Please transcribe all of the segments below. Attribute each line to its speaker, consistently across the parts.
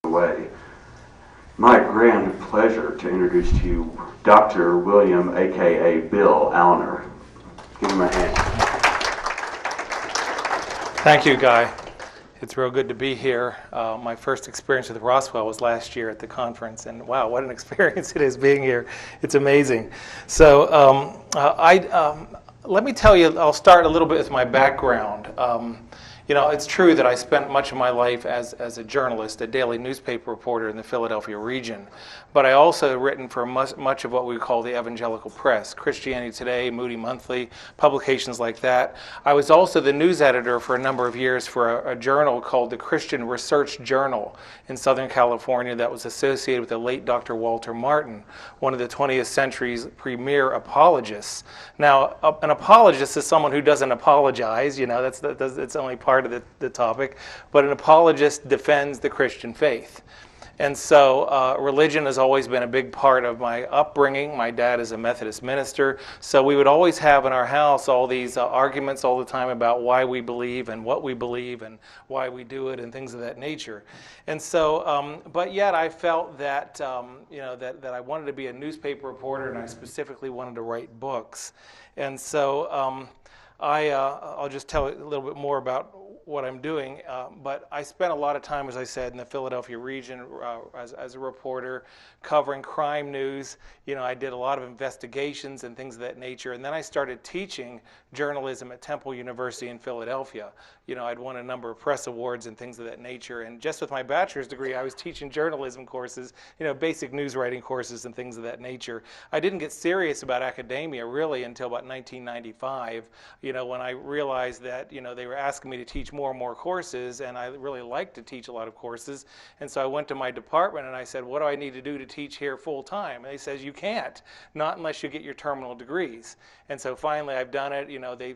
Speaker 1: away. My grand pleasure to introduce to you Dr. William, aka Bill Alnor. Give him a hand.
Speaker 2: Thank you, Guy. It's real good to be here. My first experience with Roswell was last year at the conference, and wow, what an experience it is being here. It's amazing. So let me tell you, I'll start a little bit with my background. It's true that I spent much of my life as a journalist, a daily newspaper reporter in the Philadelphia region, but I also have written for much of what we call the evangelical press, Christianity Today, Moody Monthly, publications like that. I was also the news editor for a number of years for a journal called the Christian Research Journal in Southern California that was associated with the late Dr. Walter Martin, one of the 20th century's premier apologists. Now, an apologist is someone who doesn't apologize, that's only part of the topic, but an apologist defends the Christian faith. And so religion has always been a big part of my upbringing. My dad is a Methodist minister, so we would always have in our house all these arguments all the time about why we believe and what we believe and why we do it and things of that nature. And so, but yet I felt that, that I wanted to be a newspaper reporter, and I specifically wanted to write books. And so I'll just tell you a little bit more about what I'm doing, but I spent a lot of time, as I said, in the Philadelphia region as a reporter, covering crime news. I did a lot of investigations and things of that nature, and then I started teaching journalism at Temple University in Philadelphia. I'd won a number of press awards and things of that nature, and just with my bachelor's degree, I was teaching journalism courses, basic news writing courses and things of that nature. I didn't get serious about academia really until about 1995, when I realized that, they were asking me to teach more and more courses, and I really like to teach a lot of courses. And so I went to my department and I said, what do I need to do to teach here full time? And they said, you can't, not unless you get your terminal degrees. And so finally I've done it.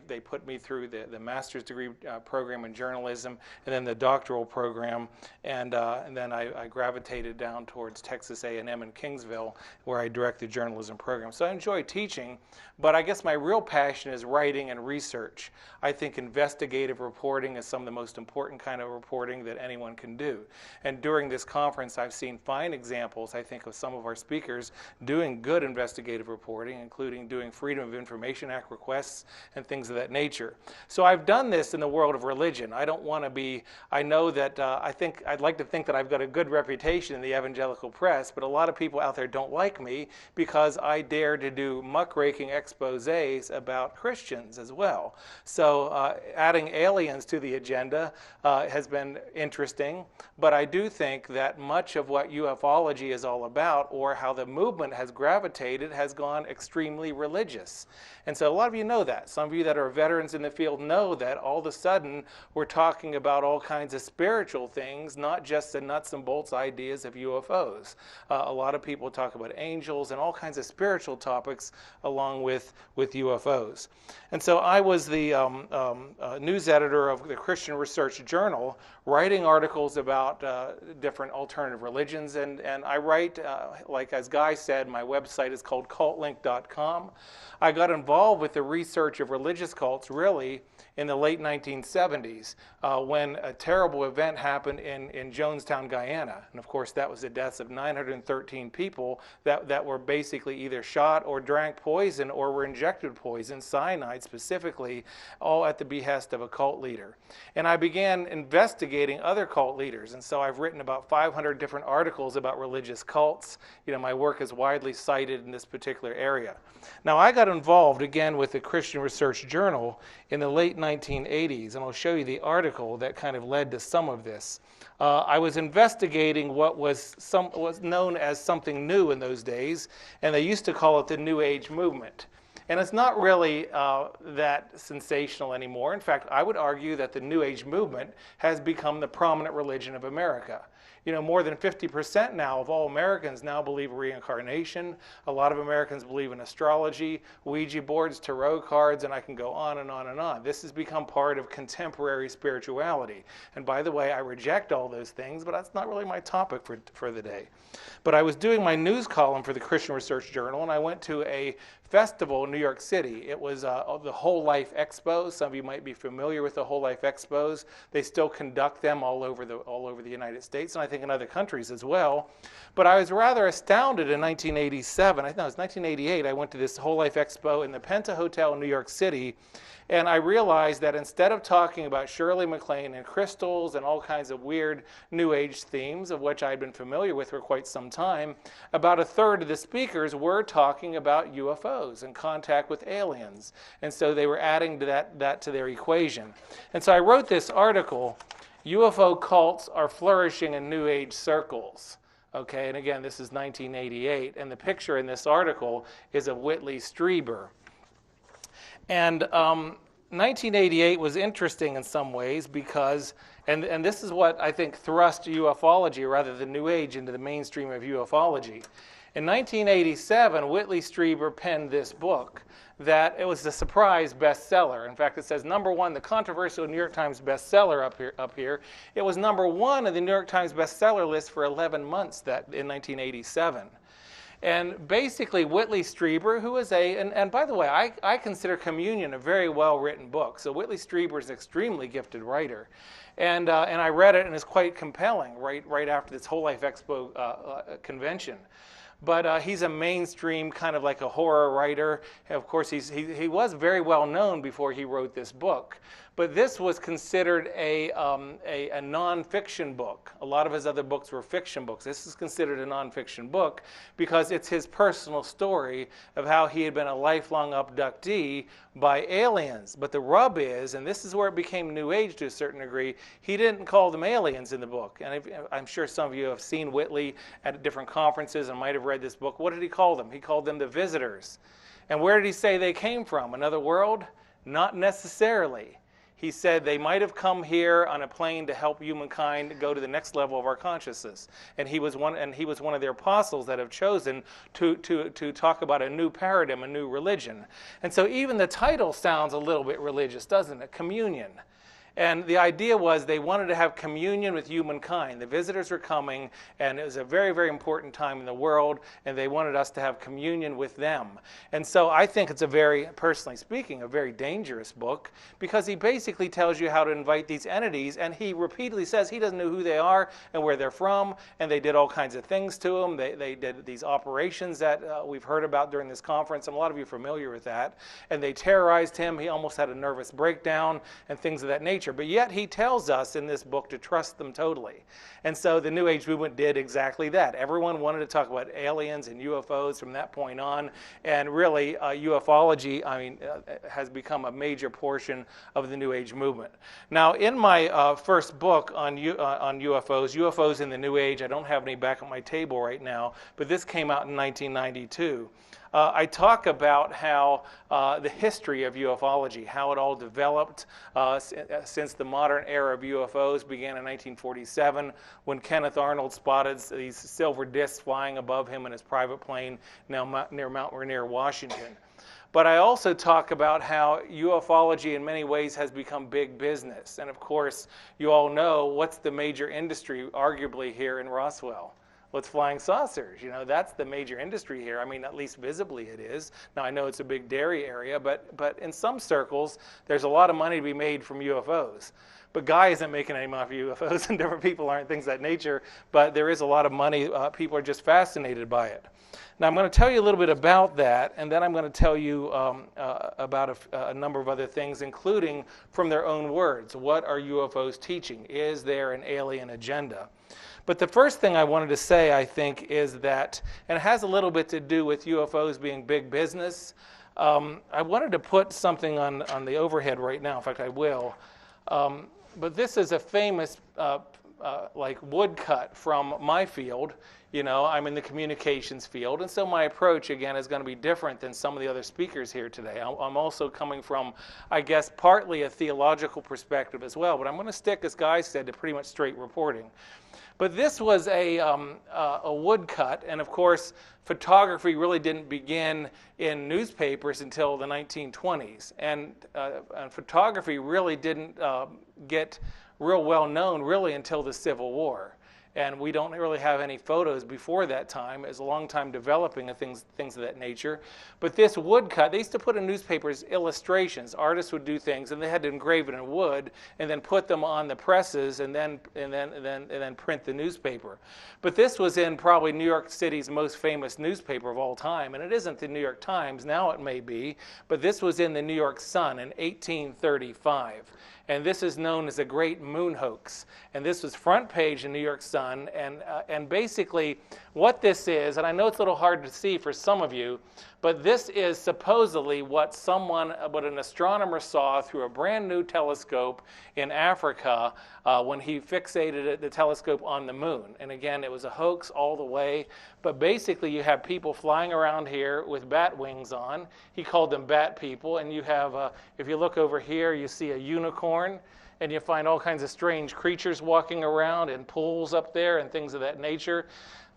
Speaker 2: They put me through the master's degree program in journalism, and then the doctoral program, and then I gravitated down towards Texas A&M in Kingsville, where I direct the journalism program. So I enjoy teaching, but I guess my real passion is writing and research. I think investigative reporting is some of the most important kind of reporting that anyone can do. And during this conference, I've seen fine examples, I think, of some of our speakers doing good investigative reporting, including doing Freedom of Information Act requests and things of that nature. So I've done this in the world of religion. I don't want to be, I know that I'd like to think that I've got a good reputation in the evangelical press, but a lot of people out there don't like me because I dare to do muckraking exposés about Christians as well. So adding aliens to the agenda has been interesting, but I do think that much of what ufology is all about, or how the movement has gravitated, has gone extremely religious. And so a lot of you know that. Some of you that are veterans in the field know that all of a sudden we're talking about all kinds of spiritual things, not just the nuts and bolts ideas of UFOs. A lot of people talk about angels and all kinds of spiritual topics along with UFOs. And so I was the news editor of the Christian Research Journal, writing articles about different alternative religions, and I write, like as Guy said, my website is called cultlink.com. I got involved with the research of religious cults really in the late 1970s when a terrible event happened in Jonestown, Guyana. And of course that was the deaths of 913 people that were basically either shot or drank poison or were injected with poison, cyanide specifically, all at the behest of a cult leader. And I began investigating other cult leaders, and so I've written about 500 different articles about religious cults. My work is widely cited in this particular area. Now I got involved again with the Christian Research Journal in the late 1980s, and I'll show you the article that kind of led to some of this. I was investigating what was known as something new in those days, and they used to call it the New Age movement. And it's not really that sensational anymore. In fact, I would argue that the New Age movement has become the prominent religion of America. More than 50% now of all Americans now believe in reincarnation. A lot of Americans believe in astrology, Ouija boards, tarot cards, and I can go on and on and on. This has become part of contemporary spirituality. And by the way, I reject all those things, but that's not really my topic for the day. But I was doing my news column for the Christian Research Journal, and I went to a festival in New York City. It was the Whole Life Expo. Some of you might be familiar with the Whole Life Expos. They still conduct them all over the United States, and I think in other countries as well. But I was rather astounded in 1987. I think it was 1988. I went to this Whole Life Expo in the Penta Hotel in New York City. And I realized that instead of talking about Shirley MacLaine and crystals and all kinds of weird New Age themes, of which I'd been familiar with for quite some time, about a third of the speakers were talking about UFOs and contact with aliens. And so they were adding to that to their equation. And so I wrote this article, UFO Cults Are Flourishing in New Age Circles. Okay, and again, this is 1988. And the picture in this article is of Whitley Strieber. And 1988 was interesting in some ways because, and this is what I think thrust ufology, or rather the New Age, into the mainstream of ufology. In 1987, Whitley Strieber penned this book that it was a surprise bestseller. In fact, it says #1, the controversial New York Times bestseller up here. It was #1 of the New York Times bestseller list for 11 months in 1987. And basically, Whitley Strieber, who is and by the way, I consider Communion a very well-written book. So Whitley Strieber is an extremely gifted writer. And I read it, and it's quite compelling right after this Whole Life Expo convention. But he's a mainstream kind of like a horror writer. Of course, he was very well known before he wrote this book. But this was considered a nonfiction book. A lot of his other books were fiction books. This is considered a nonfiction book because it's his personal story of how he had been a lifelong abductee by aliens. But the rub is, and this is where it became New Age to a certain degree, he didn't call them aliens in the book. And I'm sure some of you have seen Whitley at different conferences and might have read this book. What did he call them? He called them the visitors. And where did he say they came from? Another world? Not necessarily. He said they might have come here on a plane to help humankind go to the next level of our consciousness. And he was one of their apostles that have chosen to talk about a new paradigm, a new religion. And so even the title sounds a little bit religious, doesn't it? Communion. And the idea was they wanted to have communion with humankind. The visitors were coming, and it was a very, very important time in the world, and they wanted us to have communion with them. And so I think it's personally speaking, a very dangerous book, because he basically tells you how to invite these entities, and he repeatedly says he doesn't know who they are and where they're from, and they did all kinds of things to him. They did these operations that we've heard about during this conference, and a lot of you are familiar with that, and they terrorized him. He almost had a nervous breakdown and things of that nature. But yet he tells us in this book to trust them totally. And so the New Age movement did exactly that. Everyone wanted to talk about aliens and UFOs from that point on. And really, ufology, has become a major portion of the New Age movement. Now, in my first book on UFOs in the New Age, I don't have any back on my table right now, but this came out in 1992. I talk about how the history of ufology, how it all developed since the modern era of UFOs began in 1947 when Kenneth Arnold spotted these silver discs flying above him in his private plane near Mount Rainier, Washington. But I also talk about how ufology in many ways has become big business. And of course, you all know what's the major industry arguably here in Roswell. Well, it's flying saucers. That's the major industry here. At least visibly it is. Now, I know it's a big dairy area, but in some circles, there's a lot of money to be made from UFOs. But Guy isn't making any money off UFOs, and different people aren't, things of that nature. But there is a lot of money. People are just fascinated by it. Now, I'm going to tell you a little bit about that, and then I'm going to tell you about a number of other things, including from their own words. What are UFOs teaching? Is there an alien agenda? But the first thing I wanted to say, I think, is that, and it has a little bit to do with UFOs being big business. I wanted to put something on the overhead right now. In fact, I will. But this is a famous woodcut from my field. I'm in the communications field, and so my approach, again, is going to be different than some of the other speakers here today. I'm also coming from, I guess, partly a theological perspective as well, but I'm going to stick, as Guy said, to pretty much straight reporting. But this was a woodcut, and of course, photography really didn't begin in newspapers until the 1920s, and photography really didn't get real well known really until the Civil War. and we don't really have any photos before that time. It was a long time developing of things of that nature. But this woodcut, they used to put in newspapers illustrations. Artists would do things, and they had to engrave it in wood and then put them on the presses and then print the newspaper. But this was in probably New York City's most famous newspaper of all time, and it isn't the New York Times, now it may be, but this was in the New York Sun in 1835. And this is known as the Great Moon Hoax. And this was front page in New York Sun. And basically what this is, and I know it's a little hard to see for some of you, but this is supposedly what an astronomer saw through a brand new telescope in Africa when he fixated the telescope on the moon. And again, it was a hoax all the way. But basically you have people flying around here with bat wings on. He called them bat people. And you have, if you look over here, you see a unicorn. And you find all kinds of strange creatures walking around and pools up there and things of that nature.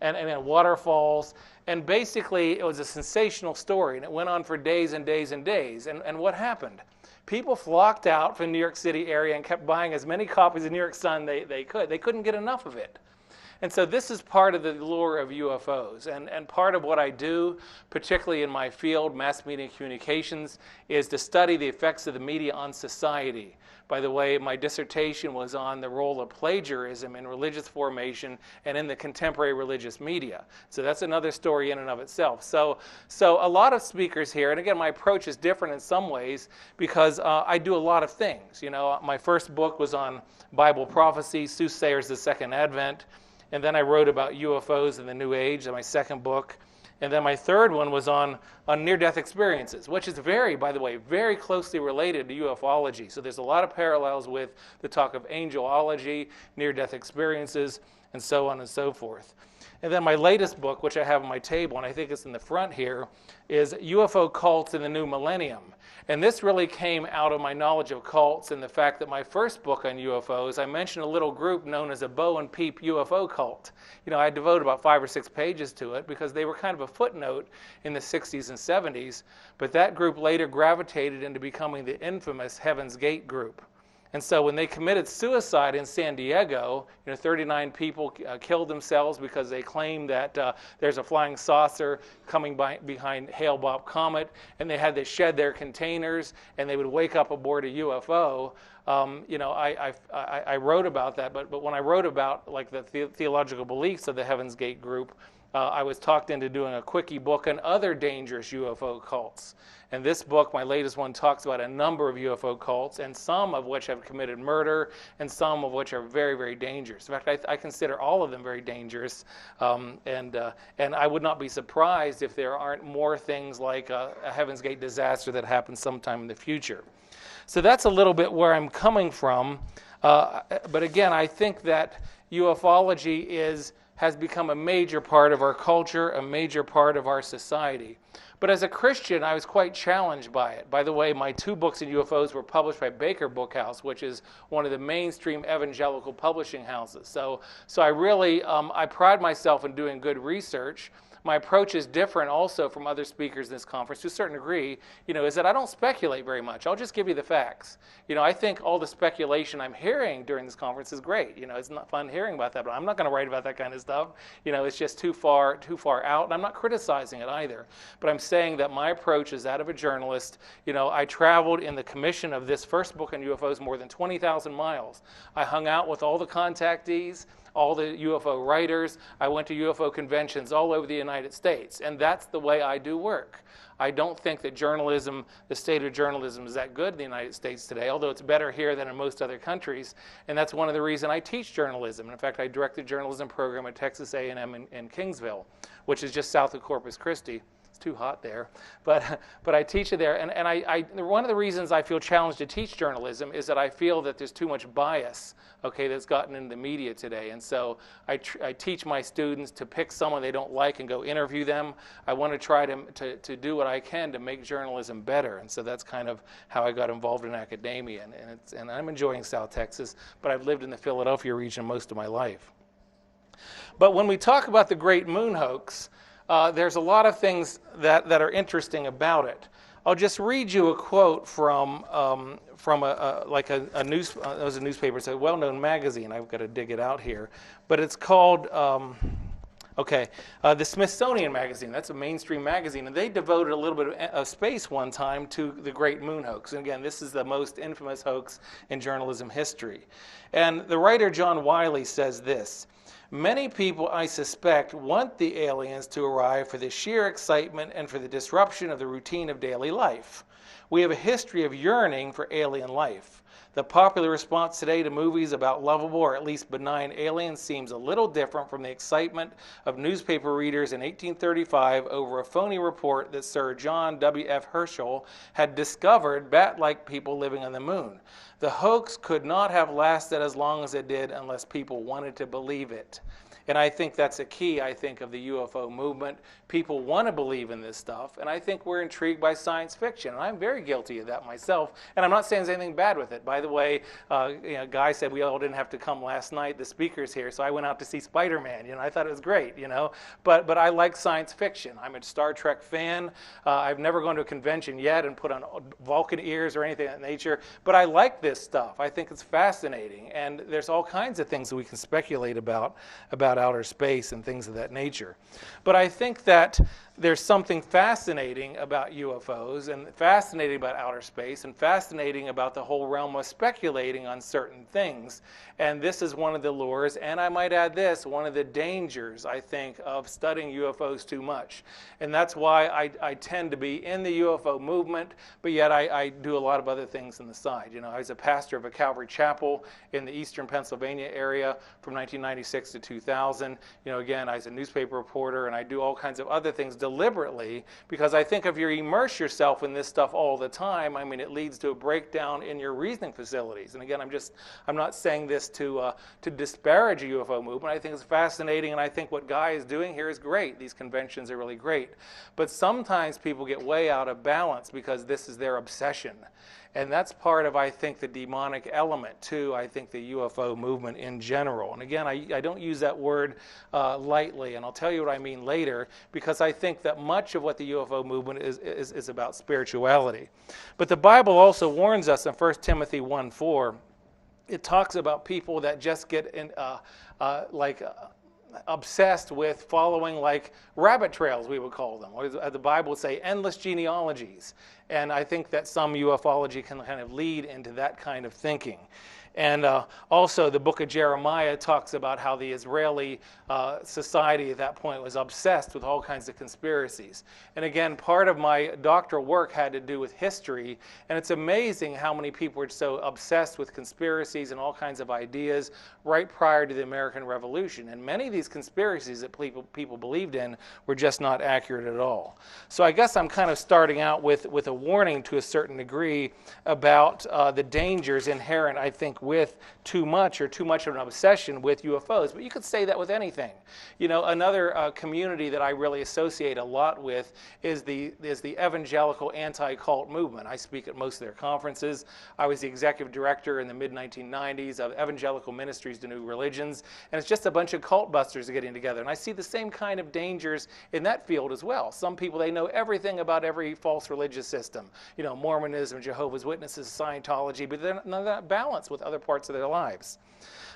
Speaker 2: And then waterfalls. And basically, it was a sensational story, and it went on for days and days and days. And what happened? People flocked out from the New York City area and kept buying as many copies of New York Sun they could. They couldn't get enough of it. And so this is part of the lure of UFOs. And part of what I do, particularly in my field, mass media communications, is to study the effects of the media on society. By the way, my dissertation was on the role of plagiarism in religious formation and in the contemporary religious media. So that's another story in and of itself. So a lot of speakers here, and again, my approach is different in some ways because I do a lot of things. You know, my first book was on Bible prophecy, Soothsayers, the Second Advent. And then I wrote about UFOs in the New Age in my second book. And then my third one was on near-death experiences, which is by the way, very closely related to ufology. So there's a lot of parallels with the talk of angelology, near-death experiences, and so on and so forth. And then my latest book, which I have on my table, and I think it's in the front here, is UFO Cults in the New Millennium. And this really came out of my knowledge of cults and the fact that my first book on UFOs, I mentioned a little group known as a Bow and Peep UFO cult. You know, I devoted about 5 or 6 pages to it because they were kind of a footnote in the 60s and 70s. But that group later gravitated into becoming the infamous Heaven's Gate group. And so when they committed suicide in San Diego, 39 people killed themselves because they claimed that there's a flying saucer coming behind Hale-Bopp Comet, and they had to shed their containers, and they would wake up aboard a UFO. I wrote about that, but when I wrote about like the theological beliefs of the Heaven's Gate group, I was talked into doing a quickie book on other dangerous UFO cults. And this book, my latest one, talks about a number of UFO cults, and some of which have committed murder, and some of which are very, very dangerous. In fact, I consider all of them very dangerous. And I would not be surprised if there aren't more things like a Heaven's Gate disaster that happens sometime in the future. So that's a little bit where I'm coming from. But again, I think that ufology has become a major part of our culture, a major part of our society. But as a Christian, I was quite challenged by it. By the way, my 2 books in UFOs were published by Baker Bookhouse, which is one of the mainstream evangelical publishing houses. So I really, I pride myself in doing good research. My approach is different also from other speakers in this conference to a certain degree, is that I don't speculate very much. I'll just give you the facts. I think all the speculation I'm hearing during this conference is great. It's not fun hearing about that, but I'm not going to write about that kind of stuff. It's just too far out, and I'm not criticizing it either. But I'm saying that my approach is that of a journalist. I traveled in the commission of this first book on UFOs more than 20,000 miles. I hung out with all the contactees, all the UFO writers. I went to UFO conventions all over the United States, and that's the way I do work. I don't think that journalism, the state of journalism, is that good in the United States today, although it's better here than in most other countries, and that's one of the reasons I teach journalism. In fact, I direct the journalism program at Texas A&M in Kingsville, which is just south of Corpus Christi. It's too hot there, but I teach it there, and one of the reasons I feel challenged to teach journalism is that I feel that there's too much bias, that's gotten into the media today, and so I teach my students to pick someone they don't like and go interview them. I want to try to do what I can to make journalism better, and so that's kind of how I got involved in academia, and I'm enjoying South Texas, but I've lived in the Philadelphia region most of my life. But when we talk about the Great Moon Hoax, there's a lot of things that are interesting about it. I'll just read you a quote from a news. It was a newspaper. It's a well-known magazine. I've got to dig it out here, but it's called. The Smithsonian Magazine, that's a mainstream magazine, and they devoted a little bit of space one time to the Great Moon Hoax. And again, this is the most infamous hoax in journalism history. And the writer John Wiley says this: "Many people, I suspect, want the aliens to arrive for the sheer excitement and for the disruption of the routine of daily life. We have a history of yearning for alien life. The popular response today to movies about lovable or at least benign aliens seems a little different from the excitement of newspaper readers in 1835 over a phony report that Sir John W.F. Herschel had discovered bat-like people living on the moon. The hoax could not have lasted as long as it did unless people wanted to believe it." And I think that's a key, I think, of the UFO movement. People want to believe in this stuff, and I think we're intrigued by science fiction. And I'm very guilty of that myself, and I'm not saying there's anything bad with it. By the way, Guy said we all didn't have to come last night, the speakers here, so I went out to see Spider-Man. I thought it was great, But I like science fiction. I'm a Star Trek fan. I've never gone to a convention yet and put on Vulcan ears or anything of that nature, but I like this stuff. I think it's fascinating, and there's all kinds of things that we can speculate about outer space and things of that nature. But I think that there's something fascinating about UFOs and fascinating about outer space and fascinating about the whole realm of speculating on certain things. And this is one of the lures, and I might add this, one of the dangers, I think, of studying UFOs too much. And that's why I tend to be in the UFO movement, but yet I do a lot of other things on the side. I was a pastor of a Calvary chapel in the eastern Pennsylvania area from 1996 to 2000. Again, I was a newspaper reporter, and I do all kinds of other things deliberately, because I think if you immerse yourself in this stuff all the time, it leads to a breakdown in your reasoning facilities. And again, I'm not saying this to disparage the UFO movement. I think it's fascinating, and I think what Guy is doing here is great. These conventions are really great. But sometimes people get way out of balance because this is their obsession. And that's part of, I think, the demonic element to, I think, the UFO movement in general. And again, I don't use that word lightly, and I'll tell you what I mean later, because I think that much of what the UFO movement is about spirituality. But the Bible also warns us in 1 Timothy 1:4, it talks about people that just get in, obsessed with following like rabbit trails, we would call them, or the Bible would say endless genealogies. And I think that some ufology can kind of lead into that kind of thinking. And also the book of Jeremiah talks about how the Israeli society at that point was obsessed with all kinds of conspiracies. And again, part of my doctoral work had to do with history, and it's amazing how many people were so obsessed with conspiracies and all kinds of ideas right prior to the American Revolution. And many of these conspiracies that people believed in were just not accurate at all. So I guess I'm kind of starting out with a warning to a certain degree about the dangers inherent, I think, with too much of an obsession with UFOs. But you could say that with anything. Another community that I really associate a lot with is the evangelical anti-cult movement. I speak at most of their conferences. I was the executive director in the mid-1990s of Evangelical Ministries to New Religions, and it's just a bunch of cult busters getting together. And I see the same kind of dangers in that field as well. Some people, they know everything about every false religious system. Mormonism, Jehovah's Witnesses, Scientology, but they're not balanced with other parts of their lives.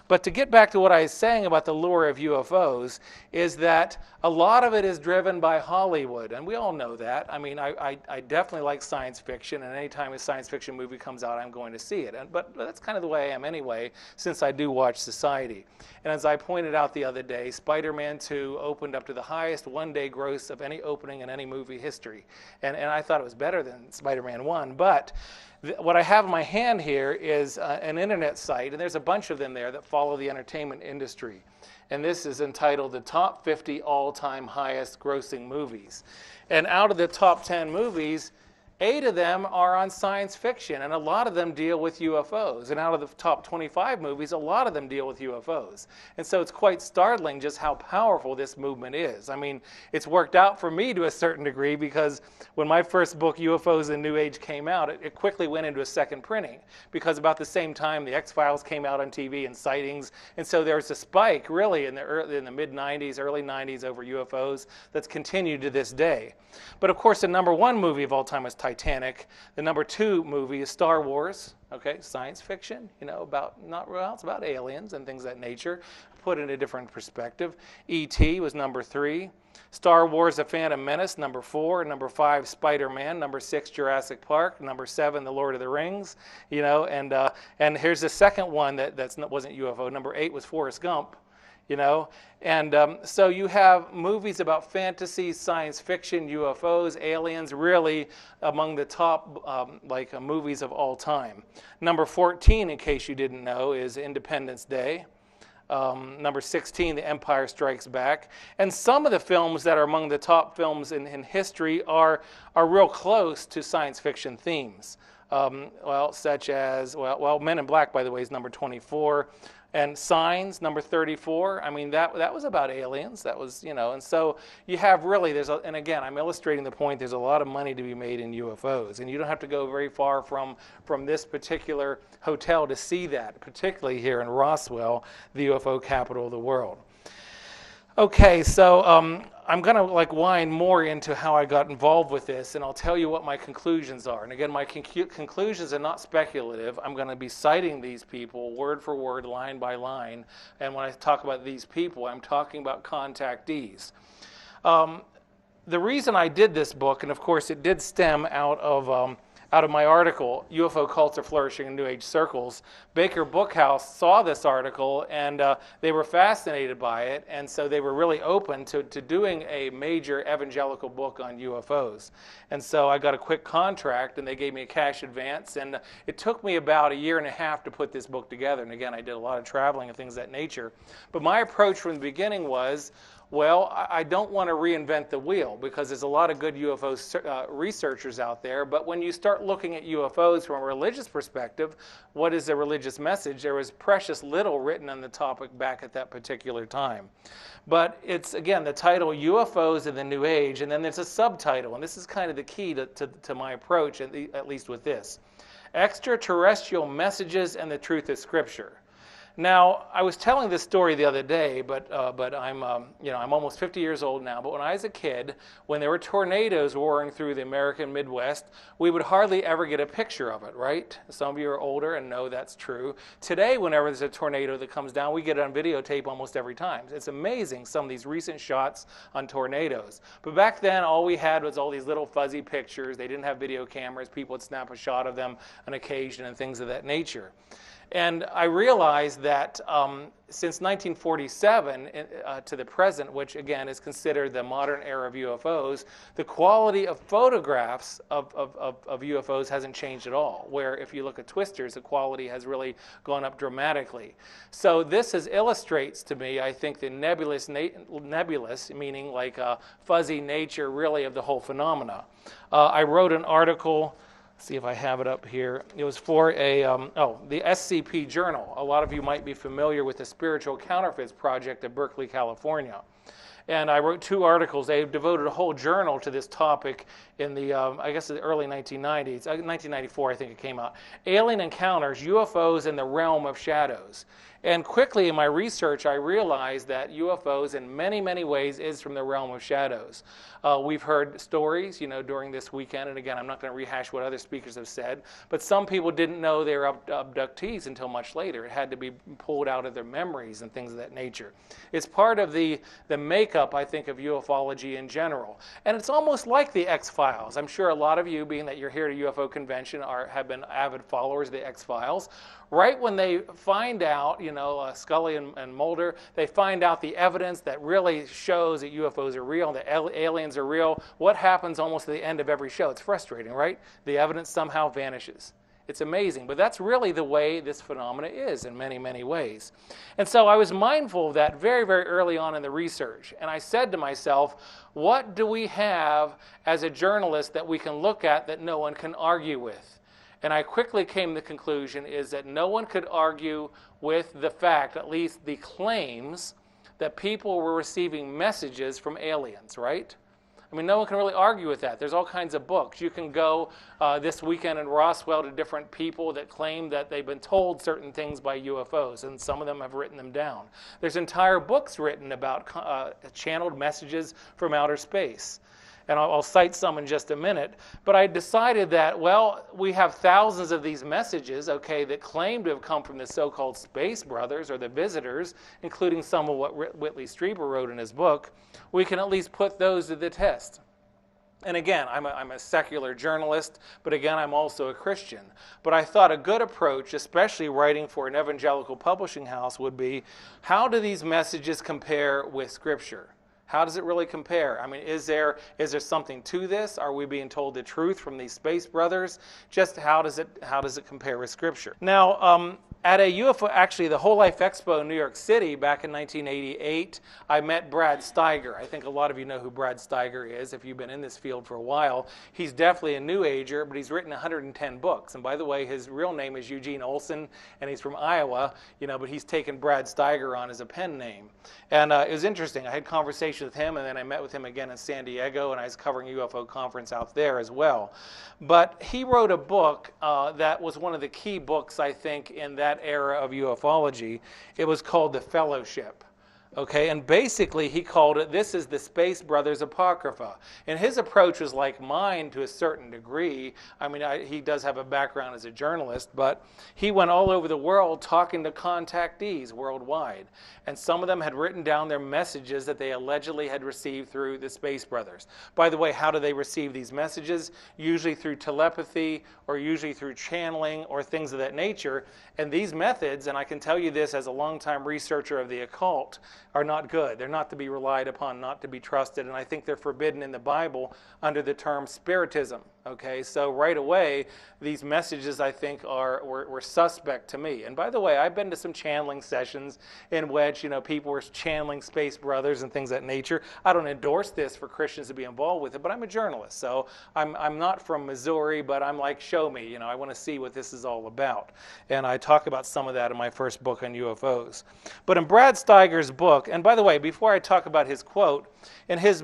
Speaker 2: But to get back to what I was saying about the lure of UFOs is that a lot of it is driven by Hollywood, and we all know that. I definitely like science fiction, and anytime a science fiction movie comes out, I'm going to see it. But that's kind of the way I am anyway, since I do watch Society. And as I pointed out the other day, Spider-Man 2 opened up to the highest one-day gross of any opening in any movie history. And I thought it was better than Spider-Man 1, but what I have in my hand here is an internet site, and there's a bunch of them there that follow the entertainment industry. And this is entitled The Top 50 All-Time Highest Grossing Movies. And out of the top 10 movies, 8 of them are on science fiction, and a lot of them deal with UFOs. And out of the top 25 movies, a lot of them deal with UFOs. And so it's quite startling just how powerful this movement is. It's worked out for me to a certain degree, because when my first book, UFOs and New Age, came out, it quickly went into a second printing, because about the same time, the X-Files came out on TV and sightings. And so there was a spike, really, in the mid-90s, early 90s over UFOs that's continued to this day. But of course, the number one movie of all time was Titanic. The number 2 movie is Star Wars. Okay, science fiction, about not well, it's about aliens and things of that nature, put in a different perspective. E.T. was number 3. Star Wars: The Phantom Menace, number 4. Number 5, Spider-Man. Number 6, Jurassic Park. Number 7, The Lord of the Rings. And here's the second one that wasn't UFO. Number 8 was Forrest Gump. So you have movies about fantasy, science fiction, UFOs, aliens, really among the top movies of all time. Number 14, in case you didn't know, is Independence Day. Number 16, The Empire Strikes Back. And some of the films that are among the top films in history are real close to science fiction themes. Such as Men in Black, by the way, is number 24. And Signs, number 34. I mean, that was about aliens. That was, and so you have really, and again, I'm illustrating the point, there's a lot of money to be made in UFOs. And you don't have to go very far from this particular hotel to see that, particularly here in Roswell, the UFO capital of the world. Okay, so I'm going to wind more into how I got involved with this, and I'll tell you what my conclusions are. And again, my conclusions are not speculative. I'm going to be citing these people word for word, line by line. And when I talk about these people, I'm talking about contactees. The reason I did this book, and of course it did stem out of my article, UFO Cults Are Flourishing in New Age Circles. Baker Bookhouse saw this article, and they were fascinated by it, and so they were really open to doing a major evangelical book on UFOs. And so I got a quick contract, and they gave me a cash advance, and it took me about 1.5 years to put this book together. And again, I did a lot of traveling and things of that nature. But my approach from the beginning was, I don't want to reinvent the wheel, because there's a lot of good UFO researchers out there. But when you start looking at UFOs from a religious perspective, what is the religious message? There was precious little written on the topic back at that particular time. But it's, again, the title, UFOs in the New Age, and then there's a subtitle, and this is kind of the key to my approach, at least with this. Extraterrestrial Messages and the Truth of Scripture. Now, I was telling this story the other day, but I'm almost 50 years old now. But when I was a kid, when there were tornadoes roaring through the American Midwest, we would hardly ever get a picture of it, right? Some of you are older and know that's true. Today, whenever there's a tornado that comes down, we get it on videotape almost every time. It's amazing, some of these recent shots on tornadoes. But back then, all we had was all these little fuzzy pictures. They didn't have video cameras. People would snap a shot of them on occasion and things of that nature. And I realized that since 1947 to the present, which again is considered the modern era of UFOs, the quality of photographs of UFOs hasn't changed at all. Where if you look at twisters, the quality has really gone up dramatically. So this illustrates to me, I think, the nebulous, meaning like fuzzy nature really of the whole phenomena. I wrote an article. See if I have it up here. It was for the SCP Journal. A lot of you might be familiar with the Spiritual Counterfeits Project at Berkeley, California. And I wrote 2 articles. They devoted a whole journal to this topic in the, the early 1990s. 1994, I think it came out. Alien Encounters, UFOs in the Realm of Shadows. And quickly in my research, I realized that UFOs in many, many ways is from the realm of shadows. We've heard stories, during this weekend, and again, I'm not going to rehash what other speakers have said, but some people didn't know they were abductees until much later. It had to be pulled out of their memories and things of that nature. It's part of the makeup, I think, of ufology in general. And it's almost like the X-Files. I'm sure a lot of you, being that you're here at a UFO convention, have been avid followers of the X-Files. Right when they find out, Scully and Mulder, they find out the evidence that really shows that UFOs are real, that aliens are real. What happens almost at the end of every show? It's frustrating, right? The evidence somehow vanishes. It's amazing, but that's really the way this phenomena is in many, many ways. And so I was mindful of that very, very early on in the research. And I said to myself, what do we have as a journalist that we can look at that no one can argue with? And I quickly came to the conclusion is that no one could argue with the fact, at least the claims, that people were receiving messages from aliens, right? I mean, no one can really argue with that. There's all kinds of books. You can go this weekend in Roswell to different people that claim that they've been told certain things by UFOs, and some of them have written them down. There's entire books written about channeled messages from outer space. And I'll cite some in just a minute. But I decided that, well, we have thousands of these messages, okay, that claim to have come from the so-called space brothers or the visitors, including some of what Whitley Strieber wrote in his book. We can at least put those to the test. And again, I'm a secular journalist, but again, I'm also a Christian. But I thought a good approach, especially writing for an evangelical publishing house, would be, how do these messages compare with Scripture? How does it really compare? I mean, is there something to this? Are we being told the truth from these space brothers? Just how does it compare with Scripture? Now, at a UFO, actually the Whole Life Expo in New York City back in 1988, I met Brad Steiger. I think a lot of you know who Brad Steiger is if you've been in this field for a while. He's definitely a New Ager, but he's written 110 books. And by the way, his real name is Eugene Olson, and he's from Iowa, but he's taken Brad Steiger on as a pen name. And it was interesting. I had conversations with him, and then I met with him again in San Diego, and I was covering a UFO conference out there as well. But he wrote a book that was one of the key books, I think, in that era of ufology. It was called The Fellowship. Okay, and basically he called it, this is the Space Brothers Apocrypha. And his approach was like mine to a certain degree. I mean, he does have a background as a journalist, but he went all over the world talking to contactees worldwide. And some of them had written down their messages that they allegedly had received through the Space Brothers. By the way, how do they receive these messages? Usually through telepathy, or usually through channeling, or things of that nature. And these methods, and I can tell you this as a longtime researcher of the occult, are not good. They're not to be relied upon, not to be trusted, and I think they're forbidden in the Bible under the term spiritism. Okay, so right away, these messages, I think, were suspect to me. And by the way, I've been to some channeling sessions in which, people were channeling space brothers and things of that nature. I don't endorse this for Christians to be involved with it, but I'm a journalist, so I'm not from Missouri, but I'm like, show me. I want to see what this is all about. And I talk about some of that in my first book on UFOs. But in Brad Steiger's book, and by the way, before I talk about his quote, in his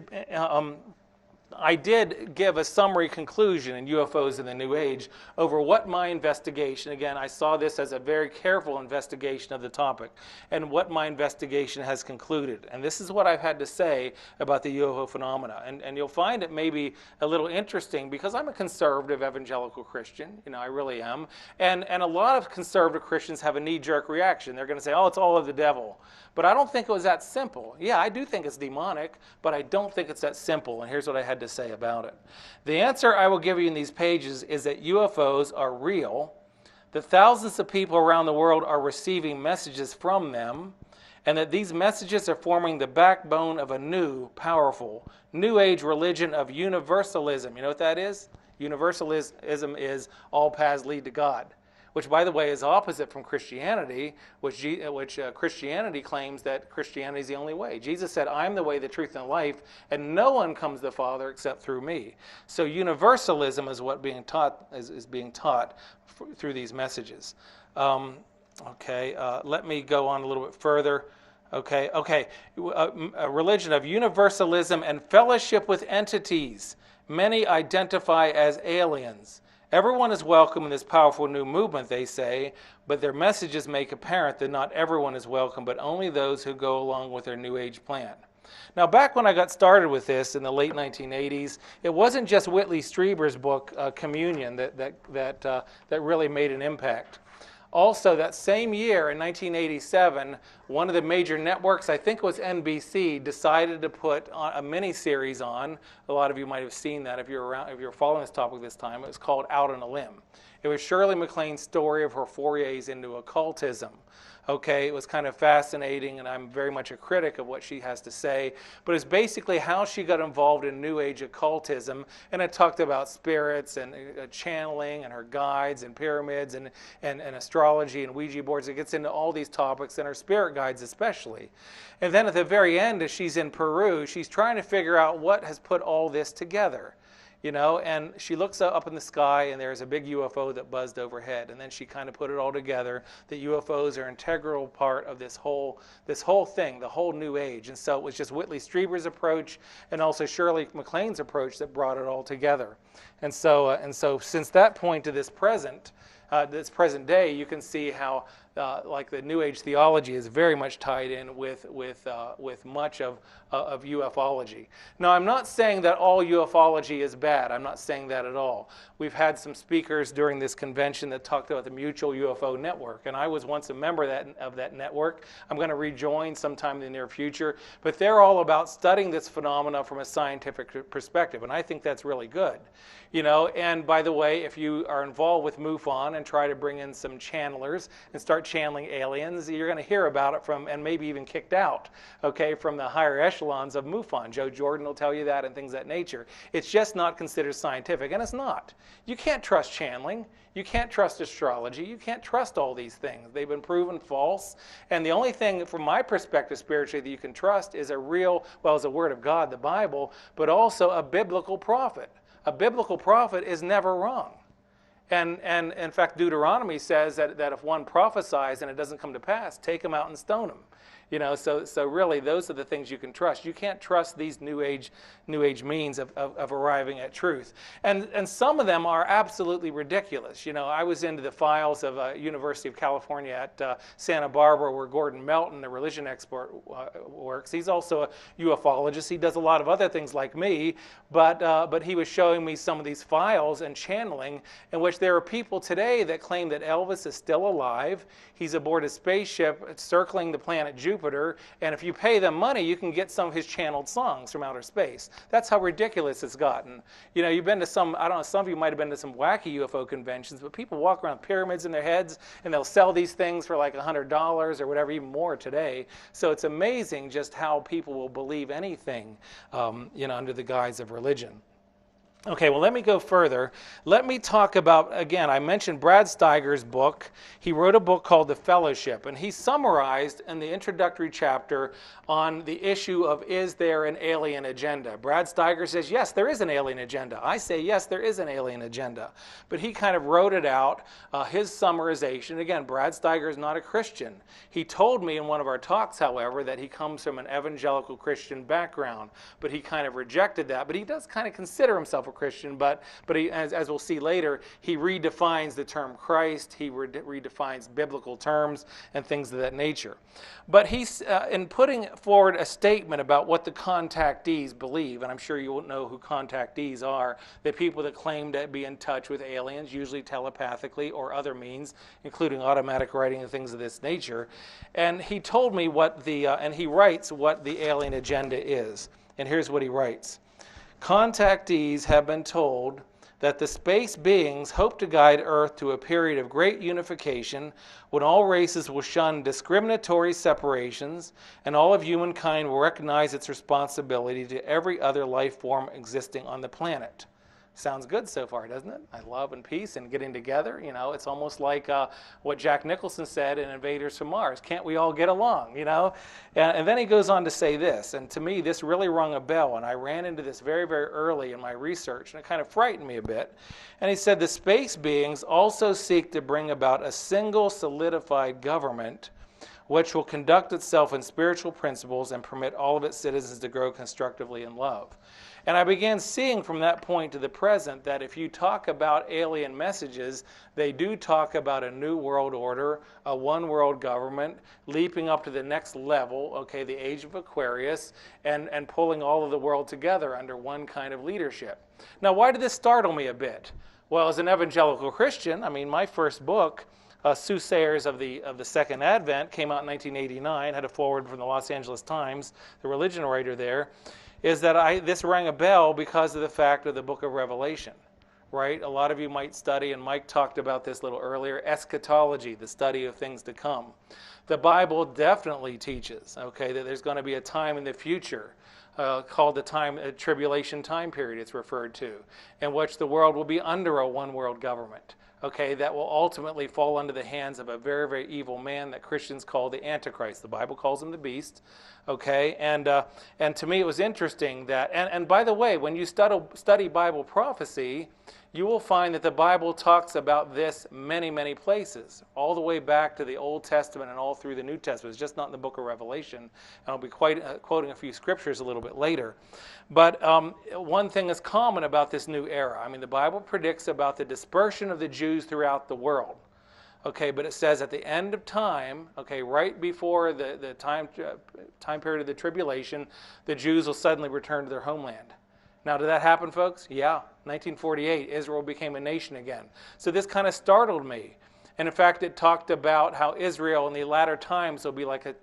Speaker 2: I did give a summary conclusion in UFOs in the New Age over what my investigation, again, I saw this as a very careful investigation of the topic, and what my investigation has concluded. And this is what I've had to say about the UFO phenomena. And you'll find it may be a little interesting because I'm a conservative evangelical Christian, I really am. And a lot of conservative Christians have a knee-jerk reaction. They're going to say, oh, it's all of the devil. But I don't think it was that simple. Yeah, I do think it's demonic, but I don't think it's that simple. And here's what I had to say about it. The answer I will give you in these pages is that UFOs are real, that thousands of people around the world are receiving messages from them, and that these messages are forming the backbone of a new, powerful, New Age religion of universalism. You know what that is? Universalism is all paths lead to God, which, by the way, is opposite from Christianity, which Christianity claims that Christianity is the only way. Jesus said, I'm the way, the truth, and the life, and no one comes to the Father except through me. So universalism is what being taught is being taught through these messages. Let me go on a little bit further. A religion of universalism and fellowship with entities. Many identify as aliens. Everyone is welcome in this powerful new movement, they say, but their messages make apparent that not everyone is welcome, but only those who go along with their New Age plan. Now, back when I got started with this in the late 1980s, it wasn't just Whitley Strieber's book, Communion, that really made an impact. Also, that same year, in 1987, one of the major networks, I think it was NBC, decided to put a mini-series on. A lot of you might have seen that if you're following this topic this time. It was called Out on a Limb. It was Shirley MacLaine's story of her forays into occultism. It was kind of fascinating, and I'm very much a critic of what she has to say, but it's basically how she got involved in New Age occultism, and it talked about spirits and channeling and her guides and pyramids and astrology and Ouija boards. It gets into all these topics, and her spirit guides especially. And then at the very end, as she's in Peru, she's trying to figure out what has put all this together. And she looks up in the sky, and there's a big UFO that buzzed overhead. And then she kind of put it all together that UFOs are an integral part of this whole thing, the whole New Age. And so it was just Whitley Strieber's approach and also Shirley MacLaine's approach that brought it all together. And so since that point to this present day, you can see how like the New Age theology is very much tied in with much of ufology. Now, I'm not saying that all ufology is bad. I'm not saying that at all. We've had some speakers during this convention that talked about the Mutual UFO Network, and I was once a member of that network. I'm going to rejoin sometime in the near future, but they're all about studying this phenomena from a scientific perspective, and I think that's really good. You know, and by the way, if you are involved with MUFON and try to bring in some channelers and start channeling aliens, you're going to hear about it from, and maybe even kicked out, okay, from the higher echelons of MUFON. Joe Jordan will tell you that and things of that nature. It's just not considered scientific, and it's not. You can't trust channeling. You can't trust astrology. You can't trust all these things. They've been proven false. And the only thing, from my perspective spiritually, that you can trust is a real, well, is the Word of God, the Bible, but also a biblical prophet. A biblical prophet is never wrong. And in fact, Deuteronomy says that if one prophesies and it doesn't come to pass, take him out and stone him. You know, so really, those are the things you can trust. You can't trust these New Age means of arriving at truth. And some of them are absolutely ridiculous. You know, I was into the files of University of California at Santa Barbara, where Gordon Melton, the religion expert, works. He's also a ufologist. He does a lot of other things like me, but he was showing me some of these files and channeling in which there are people today that claim that Elvis is still alive. He's aboard a spaceship circling the planet Jupiter, and if you pay them money, you can get some of his channeled songs from outer space. That's how ridiculous it's gotten. You know, you've been to some, I don't know, some of you might have been to some wacky UFO conventions, but people walk around with pyramids in their heads, and they'll sell these things for like $100 or whatever, even more today. So it's amazing just how people will believe anything, you know, under the guise of religion. Okay, well, let me go further. Let me talk about, again, I mentioned Brad Steiger's book. He wrote a book called The Fellowship, and he summarized in the introductory chapter on the issue of, is there an alien agenda? Brad Steiger says, yes, there is an alien agenda. I say, yes, there is an alien agenda. But he kind of wrote it out, his summarization. Again, Brad Steiger is not a Christian. He told me in one of our talks, however, that he comes from an evangelical Christian background, but he kind of rejected that. But he does kind of consider himself a Christian, but he, as we'll see later, he redefines the term Christ, he redefines biblical terms and things of that nature. But he's, in putting forward a statement about what the contactees believe, and I'm sure you won't know who contactees are, the people that claim to be in touch with aliens, usually telepathically or other means, including automatic writing and things of this nature. And he told me what the, and he writes what the alien agenda is. And here's what he writes. Contactees have been told that the space beings hope to guide Earth to a period of great unification when all races will shun discriminatory separations and all of humankind will recognize its responsibility to every other life form existing on the planet. Sounds good so far, doesn't it? I love and peace and getting together. You know, it's almost like what Jack Nicholson said in Invaders from Mars. Can't we all get along, you know? And then he goes on to say this, and to me this really rung a bell, and I ran into this very, very early in my research, and it kind of frightened me a bit. And he said the space beings also seek to bring about a single solidified government which will conduct itself in spiritual principles and permit all of its citizens to grow constructively in love. And I began seeing from that point to the present that if you talk about alien messages, they do talk about a new world order, a one world government, leaping up to the next level, okay, the age of Aquarius, and pulling all of the world together under one kind of leadership. Now, why did this startle me a bit? Well, as an evangelical Christian, I mean, my first book, Soothsayers of the Second Advent, came out in 1989, had a foreword from the Los Angeles Times, the religion writer there, is that this rang a bell because of the fact of the book of Revelation, right? A lot of you might study, and Mike talked about this a little earlier, eschatology, the study of things to come. The Bible definitely teaches, okay, that there's going to be a time in the future called the tribulation time period, it's referred to, in which the world will be under a one world government. Okay, that will ultimately fall under the hands of a very, very evil man that Christians call the Antichrist. The Bible calls him the beast. Okay, and to me it was interesting that, and by the way, when you study Bible prophecy, you will find that the Bible talks about this many, many places, all the way back to the Old Testament and all through the New Testament. It's just not in the book of Revelation. And I'll be quoting a few scriptures a little bit later. But one thing is common about this new era. I mean, the Bible predicts about the dispersion of the Jews throughout the world. Okay, but it says at the end of time, okay, right before the time period of the tribulation, the Jews will suddenly return to their homeland. Now, did that happen, folks? Yeah. 1948, Israel became a nation again. So this kind of startled me. And in fact, it talked about how Israel in the latter times will be like a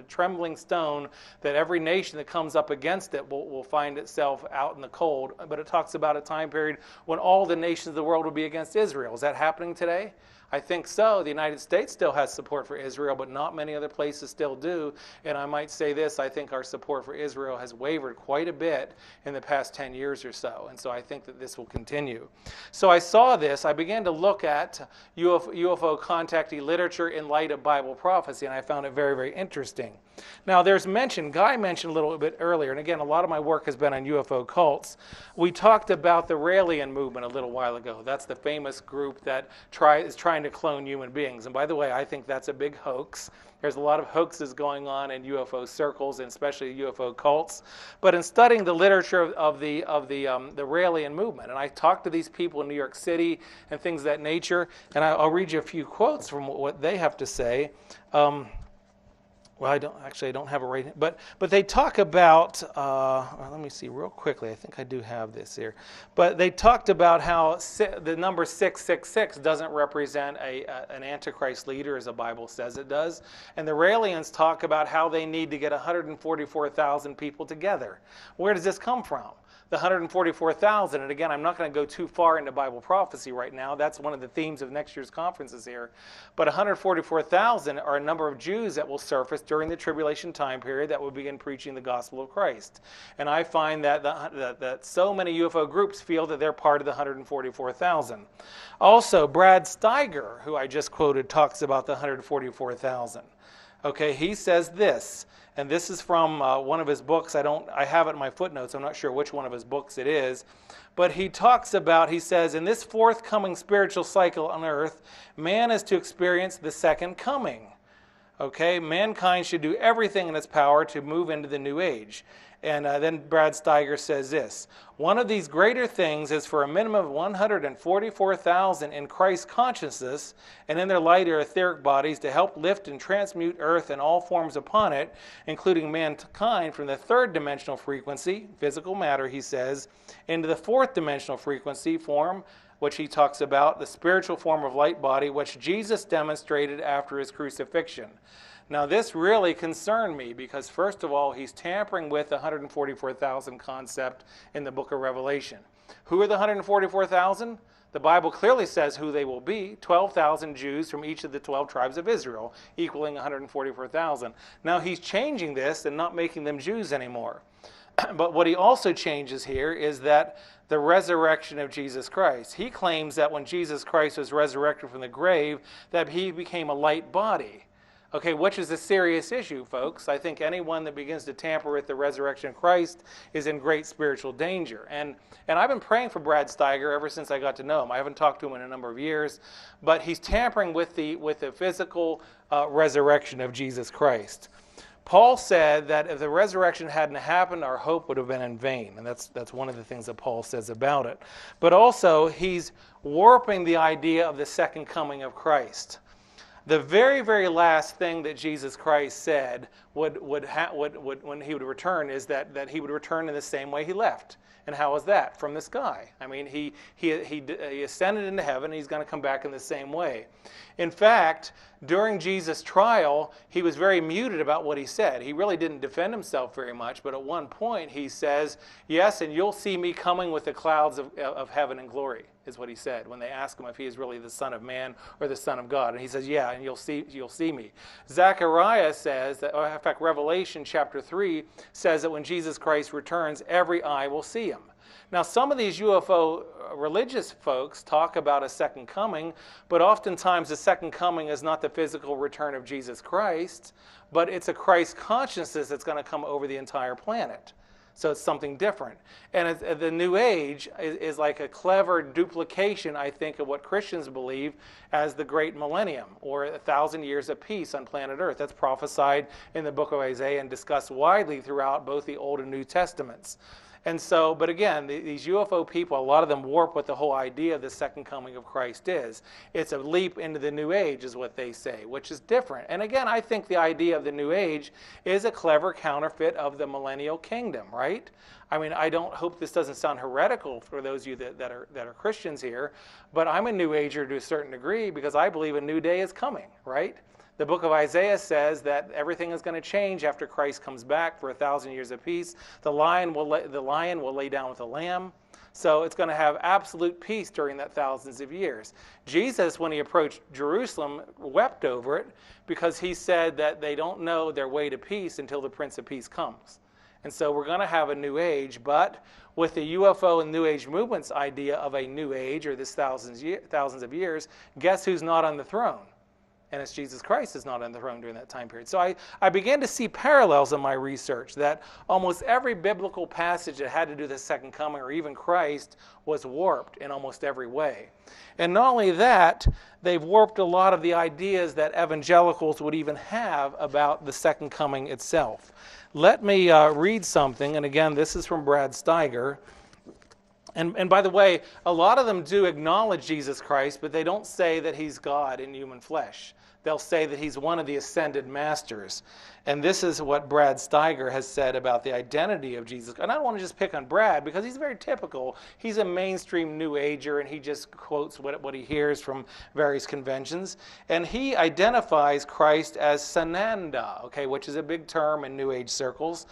Speaker 2: trembling stone, that every nation that comes up against it will find itself out in the cold. But it talks about a time period when all the nations of the world will be against Israel. Is that happening today? I think so. The United States still has support for Israel, but not many other places still do. And I might say this, I think our support for Israel has wavered quite a bit in the past 10 years or so. And so I think that this will continue. So I saw this. I began to look at UFO contactee literature in light of Bible prophecy, and I found it very, very interesting. Now, there's Guy mentioned a little bit earlier, and again, a lot of my work has been on UFO cults. We talked about the Raelian movement a little while ago. That's the famous group that is trying to clone human beings. And by the way, I think that's a big hoax. There's a lot of hoaxes going on in UFO circles, and especially UFO cults. But in studying the literature of the Raelian movement, and I talked to these people in New York City and things of that nature, and I'll read you a few quotes from what they have to say. Well, I don't have it right here, but they talk about, let me see real quickly, I think I do have this here, but they talked about how the number 666 doesn't represent an Antichrist leader, as the Bible says it does, and the Raelians talk about how they need to get 144,000 people together. Where does this come from? The 144,000, and again, I'm not going to go too far into Bible prophecy right now. That's one of the themes of next year's conferences here. But 144,000 are a number of Jews that will surface during the tribulation time period that will begin preaching the gospel of Christ. And I find that so many UFO groups feel that they're part of the 144,000. Also, Brad Steiger, who I just quoted, talks about the 144,000. Okay, he says this, and this is from one of his books. I have it in my footnotes. I'm not sure which one of his books it is. But he says, in this forthcoming spiritual cycle on earth, man is to experience the second coming. Okay, mankind should do everything in its power to move into the new age. And then Brad Steiger says this, one of these greater things is for a minimum of 144,000 in Christ consciousness and in their light or etheric bodies to help lift and transmute earth and all forms upon it, including mankind, from the third dimensional frequency, physical matter, he says, into the fourth dimensional frequency form, which he talks about, the spiritual form of light body, which Jesus demonstrated after his crucifixion. Now, this really concerned me because, first of all, he's tampering with the 144,000 concept in the book of Revelation. Who are the 144,000? The Bible clearly says who they will be, 12,000 Jews from each of the 12 tribes of Israel, equaling 144,000. Now, he's changing this and not making them Jews anymore. But what he also changes here is that the resurrection of Jesus Christ. He claims that when Jesus Christ was resurrected from the grave, that he became a light body. Okay, which is a serious issue, folks. I think anyone that begins to tamper with the resurrection of Christ is in great spiritual danger. And I've been praying for Brad Steiger ever since I got to know him. I haven't talked to him in a number of years, but he's tampering with the physical resurrection of Jesus Christ. Paul said that if the resurrection hadn't happened, our hope would have been in vain. And that's one of the things that Paul says about it. But also, he's warping the idea of the second coming of Christ. The very, very last thing that Jesus Christ said when he would return is that he would return in the same way he left. And how was that? From the sky. I mean, he ascended into heaven, and he's going to come back in the same way. In fact, during Jesus' trial, he was very muted about what he said. He really didn't defend himself very much, but at one point he says, yes, and you'll see me coming with the clouds of heaven in glory, is what he said when they asked him if he is really the Son of Man or the Son of God. And he says, yeah, and you'll see me. Zechariah says that, or in fact, Revelation chapter 3 says that when Jesus Christ returns, every eye will see him. Now, some of these UFO religious folks talk about a second coming, but oftentimes the second coming is not the physical return of Jesus Christ, but it's a Christ consciousness that's going to come over the entire planet. So it's something different. And the New Age is like a clever duplication, I think, of what Christians believe as the Great Millennium, or 1,000 years of peace on planet Earth. That's prophesied in the book of Isaiah and discussed widely throughout both the Old and New Testaments. And so, but again, these UFO people, a lot of them warp what the whole idea of the second coming of Christ is. It's a leap into the New Age, is what they say, which is different. And again, I think the idea of the New Age is a clever counterfeit of the millennial kingdom, right? I mean, I don't hope this doesn't sound heretical for those of you that are Christians here, but I'm a New Ager to a certain degree because I believe a new day is coming, right? The book of Isaiah says that everything is going to change after Christ comes back for 1,000 years of peace. The lion will lay down with the lamb. So it's going to have absolute peace during that thousands of years. Jesus, when he approached Jerusalem, wept over it because he said that they don't know their way to peace until the Prince of Peace comes. And so we're going to have a new age, but with the UFO and New Age movement's idea of a new age or this thousands of years, guess who's not on the throne? And it's Jesus Christ is not on the throne during that time period. So I began to see parallels in my research that almost every biblical passage that had to do with the second coming or even Christ was warped in almost every way. And not only that, they've warped a lot of the ideas that evangelicals would even have about the second coming itself. Let me read something, and again, this is from Brad Steiger. And by the way, a lot of them do acknowledge Jesus Christ, but they don't say that he's God in human flesh. They'll say that he's one of the ascended masters. And this is what Brad Steiger has said about the identity of Jesus. And I don't want to just pick on Brad because he's very typical. He's a mainstream New Ager, and he just quotes what he hears from various conventions. And he identifies Christ as Sananda, okay, which is a big term in New Age circles.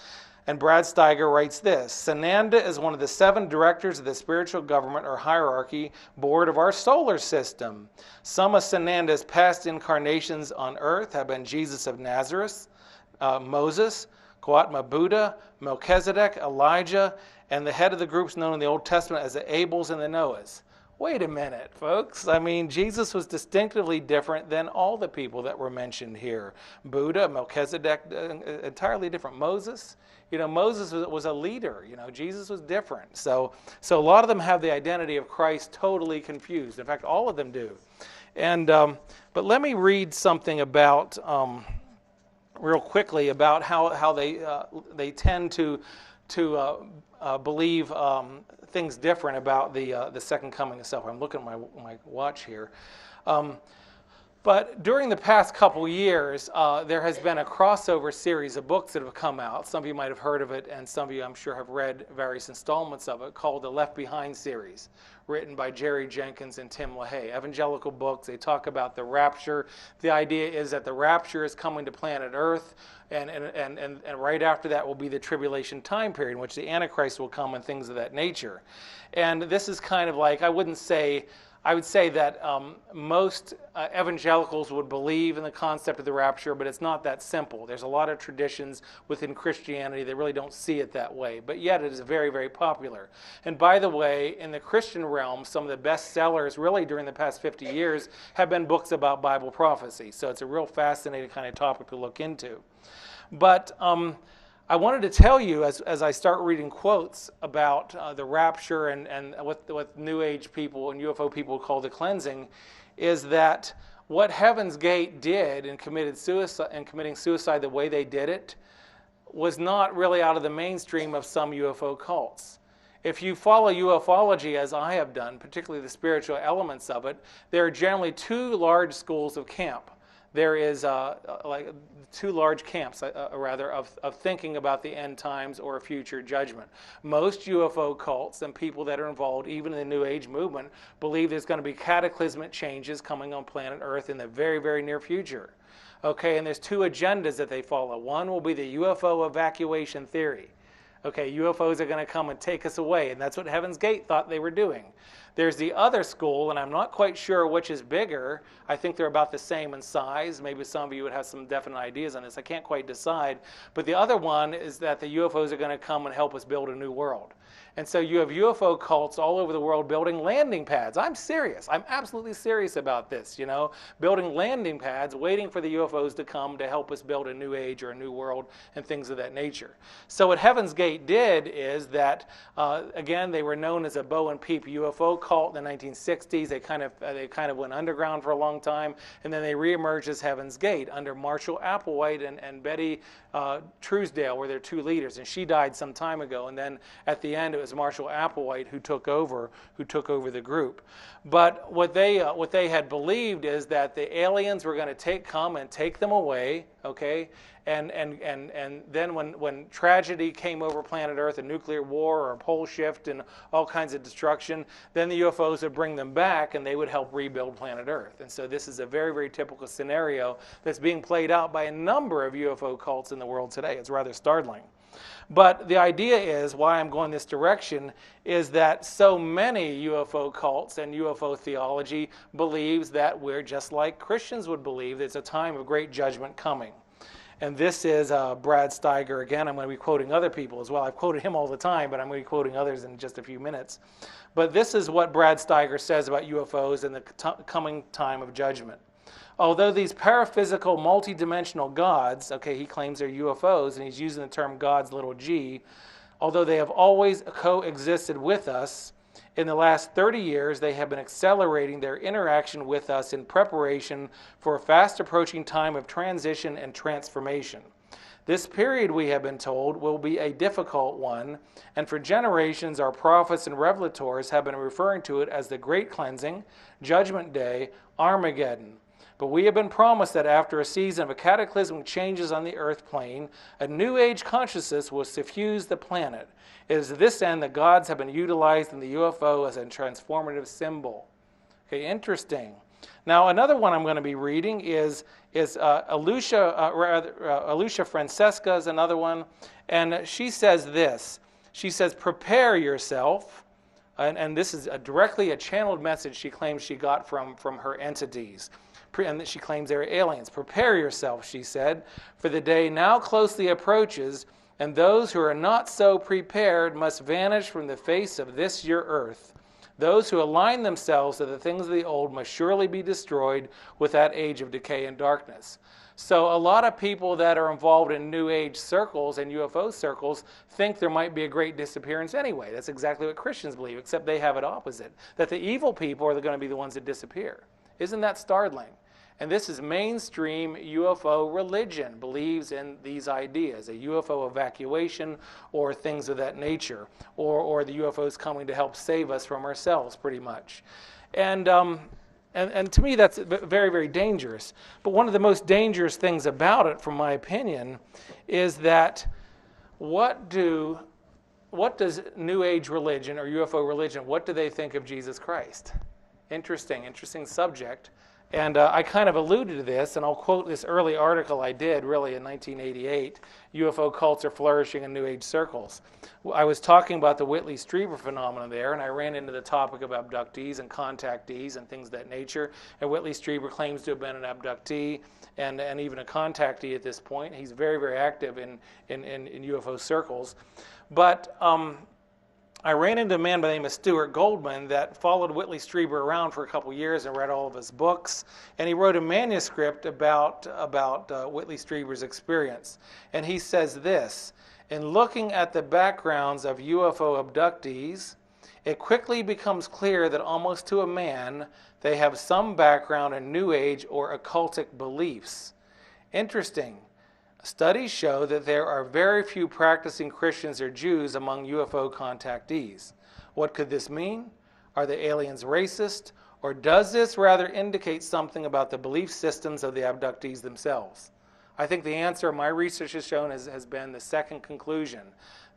Speaker 2: And Brad Steiger writes this: Sananda is one of the 7 directors of the spiritual government or hierarchy board of our solar system. Some of Sananda's past incarnations on earth have been Jesus of Nazareth, Moses, Gautama Buddha, Melchizedek, Elijah, and the head of the groups known in the Old Testament as the Abels and the Noahs. Wait a minute, folks. I mean, Jesus was distinctively different than all the people that were mentioned here. Buddha, Melchizedek, entirely different. Moses, Moses was a leader. Jesus was different. So a lot of them have the identity of Christ totally confused. In fact, all of them do. And but let me read something about real quickly about how they tend to believe things different about the second coming itself. I'm looking at my watch here. But during the past couple years, there has been a crossover series of books that have come out. Some of you might have heard of it, and some of you, I'm sure, have read various installments of it, called the Left Behind series, written by Jerry Jenkins and Tim LaHaye. Evangelical books. They talk about the rapture. The idea is that the rapture is coming to planet Earth, and right after that will be the tribulation time period in which the Antichrist will come and things of that nature. And this is kind of like, I would say that most evangelicals would believe in the concept of the rapture, but it's not that simple. There's a lot of traditions within Christianity that really don't see it that way, but yet it is very, very popular. And by the way, in the Christian realm, some of the best sellers really during the past 50 years have been books about Bible prophecy. So it's a real fascinating kind of topic to look into. But I wanted to tell you, as I start reading quotes about the rapture and what New Age people and UFO people call the cleansing, is that what Heaven's Gate did in committing suicide the way they did it was not really out of the mainstream of some UFO cults. If you follow ufology, as I have done, particularly the spiritual elements of it, there are generally 2 large schools of camp. There is like 2 large camps, of thinking about the end times or a future judgment. Most UFO cults and people that are involved, even in the New Age movement, believe there's going to be cataclysmic changes coming on planet Earth in the very, very near future. Okay, and there's 2 agendas that they follow. One will be the UFO evacuation theory. Okay, UFOs are going to come and take us away, and that's what Heaven's Gate thought they were doing. There's the other school, and I'm not quite sure which is bigger. I think they're about the same in size. Maybe some of you would have some definite ideas on this. I can't quite decide. But the other one is that the UFOs are going to come and help us build a new world. And so you have UFO cults all over the world building landing pads. I'm serious. I'm absolutely serious about this, building landing pads, waiting for the UFOs to come to help us build a new age or a new world and things of that nature. So what Heaven's Gate did is that, again, they were known as a bow and peep UFO cult in the 1960s. They kind of went underground for a long time, and then they reemerged as Heaven's Gate under Marshall Applewhite and Betty Truesdale were their two leaders, and she died some time ago. And then at the end, it was Marshall Applewhite who took over the group. But what they had believed is that the aliens were going to come and take them away, okay? And then when tragedy came over planet Earth, a nuclear war or a pole shift and all kinds of destruction, then the UFOs would bring them back and they would help rebuild planet Earth. And so this is a very, very typical scenario that's being played out by a number of UFO cults in the world today. It's rather startling. But the idea is, why I'm going this direction, is that so many UFO cults and UFO theology believes that we're just like Christians would believe. There's a time of great judgment coming. And this is Brad Steiger again. I'm going to be quoting other people as well. I've quoted him all the time, but I'm going to be quoting others in just a few minutes. But this is what Brad Steiger says about UFOs and the coming time of judgment. Although these paraphysical, multidimensional gods, okay, he claims they're UFOs, and he's using the term gods, little g, although they have always coexisted with us, in the last 30 years, they have been accelerating their interaction with us in preparation for a fast-approaching time of transition and transformation. This period, we have been told, will be a difficult one, and for generations, our prophets and revelators have been referring to it as the Great Cleansing, Judgment Day, Armageddon. But we have been promised that after a season of cataclysmic changes on the earth plane, a new age consciousness will suffuse the planet. It is to this end that gods have been utilized in the UFO as a transformative symbol. Okay, interesting. Now, another one I'm going to be reading is Alicia Francesca is another one, and she says this. She says, prepare yourself, and this is directly a channeled message she claims she got from her entities. And she claims they're aliens. Prepare yourself, she said, for the day now closely approaches, and those who are not so prepared must vanish from the face of this your earth. Those who align themselves to the things of the old must surely be destroyed with that age of decay and darkness. So a lot of people that are involved in New Age circles and UFO circles think there might be a great disappearance anyway. That's exactly what Christians believe, except they have it opposite, that the evil people are going to be the ones that disappear. Isn't that startling? And this is mainstream UFO religion, believes in these ideas, a UFO evacuation or things of that nature, or the UFOs coming to help save us from ourselves, pretty much. And to me, that's very, very dangerous. But one of the most dangerous things about it, from my opinion, is that what does New Age religion or UFO religion, what do they think of Jesus Christ? Interesting subject. And I kind of alluded to this, and I'll quote this early article I did, really, in 1988, UFO Cults Are Flourishing in New Age Circles. I was talking about the Whitley Strieber phenomenon there, and I ran into the topic of abductees and contactees and things of that nature. And Whitley Strieber claims to have been an abductee and even a contactee at this point. He's very, very active in UFO circles. But I ran into a man by the name of Stuart Goldman that followed Whitley Strieber around for a couple years and read all of his books. And he wrote a manuscript about Whitley Strieber's experience. And he says this, in looking at the backgrounds of UFO abductees, it quickly becomes clear that almost to a man, they have some background in New Age or occultic beliefs. Interesting. Studies show that there are very few practicing Christians or Jews among UFO contactees. What could this mean? Are the aliens racist? Or does this rather indicate something about the belief systems of the abductees themselves? I think the answer my research has shown has been the second conclusion,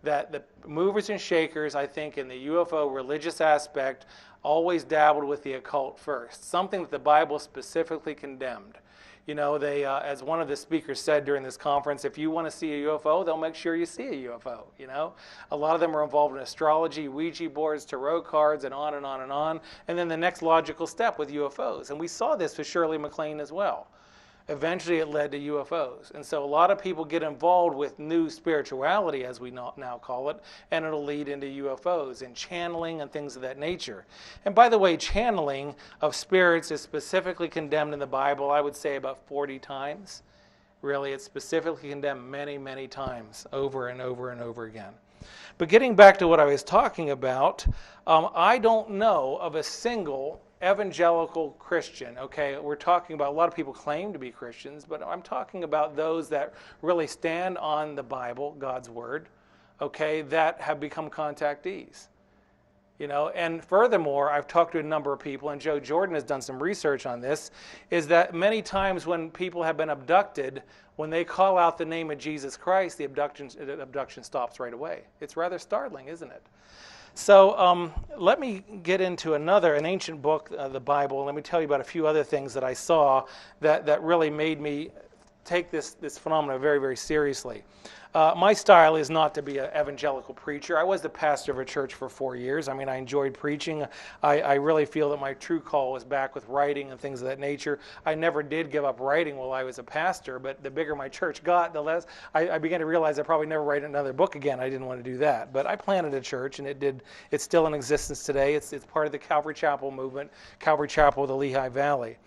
Speaker 2: that the movers and shakers, I think, in the UFO religious aspect always dabbled with the occult first, something that the Bible specifically condemned. You know, they, as one of the speakers said during this conference, if you want to see a UFO, they'll make sure you see a UFO, you know. A lot of them are involved in astrology, Ouija boards, tarot cards, and on and on and on. And then the next logical step with UFOs. And we saw this with Shirley MacLaine as well. Eventually it led to UFOs. And so a lot of people get involved with new spirituality, as we now call it, and it'll lead into UFOs and channeling and things of that nature. And by the way, channeling of spirits is specifically condemned in the Bible, I would say about 40 times. Really, it's specifically condemned many, many times, over and over and over again. But getting back to what I was talking about, I don't know of a single evangelical Christian, okay? We're talking about, a lot of people claim to be Christians, but I'm talking about those that really stand on the Bible, God's Word, okay, that have become contactees. And furthermore, I've talked to a number of people, and Joe Jordan has done some research on this, is that many times when people have been abducted, when they call out the name of Jesus Christ, the abduction stops right away. It's rather startling, isn't it? So let me get into an ancient book, the Bible, and let me tell you about a few other things that I saw that really made me take this phenomenon very, very seriously. My style is not to be an evangelical preacher. I was the pastor of a church for 4 years. I mean, I enjoyed preaching. I really feel that my true call was back with writing and things of that nature. I never did give up writing while I was a pastor, but the bigger my church got, the less I began to realize I'd probably never write another book again. I didn't want to do that. But I planted a church, and it's still in existence today. It's part of the Calvary Chapel movement, Calvary Chapel of the Lehigh Valley.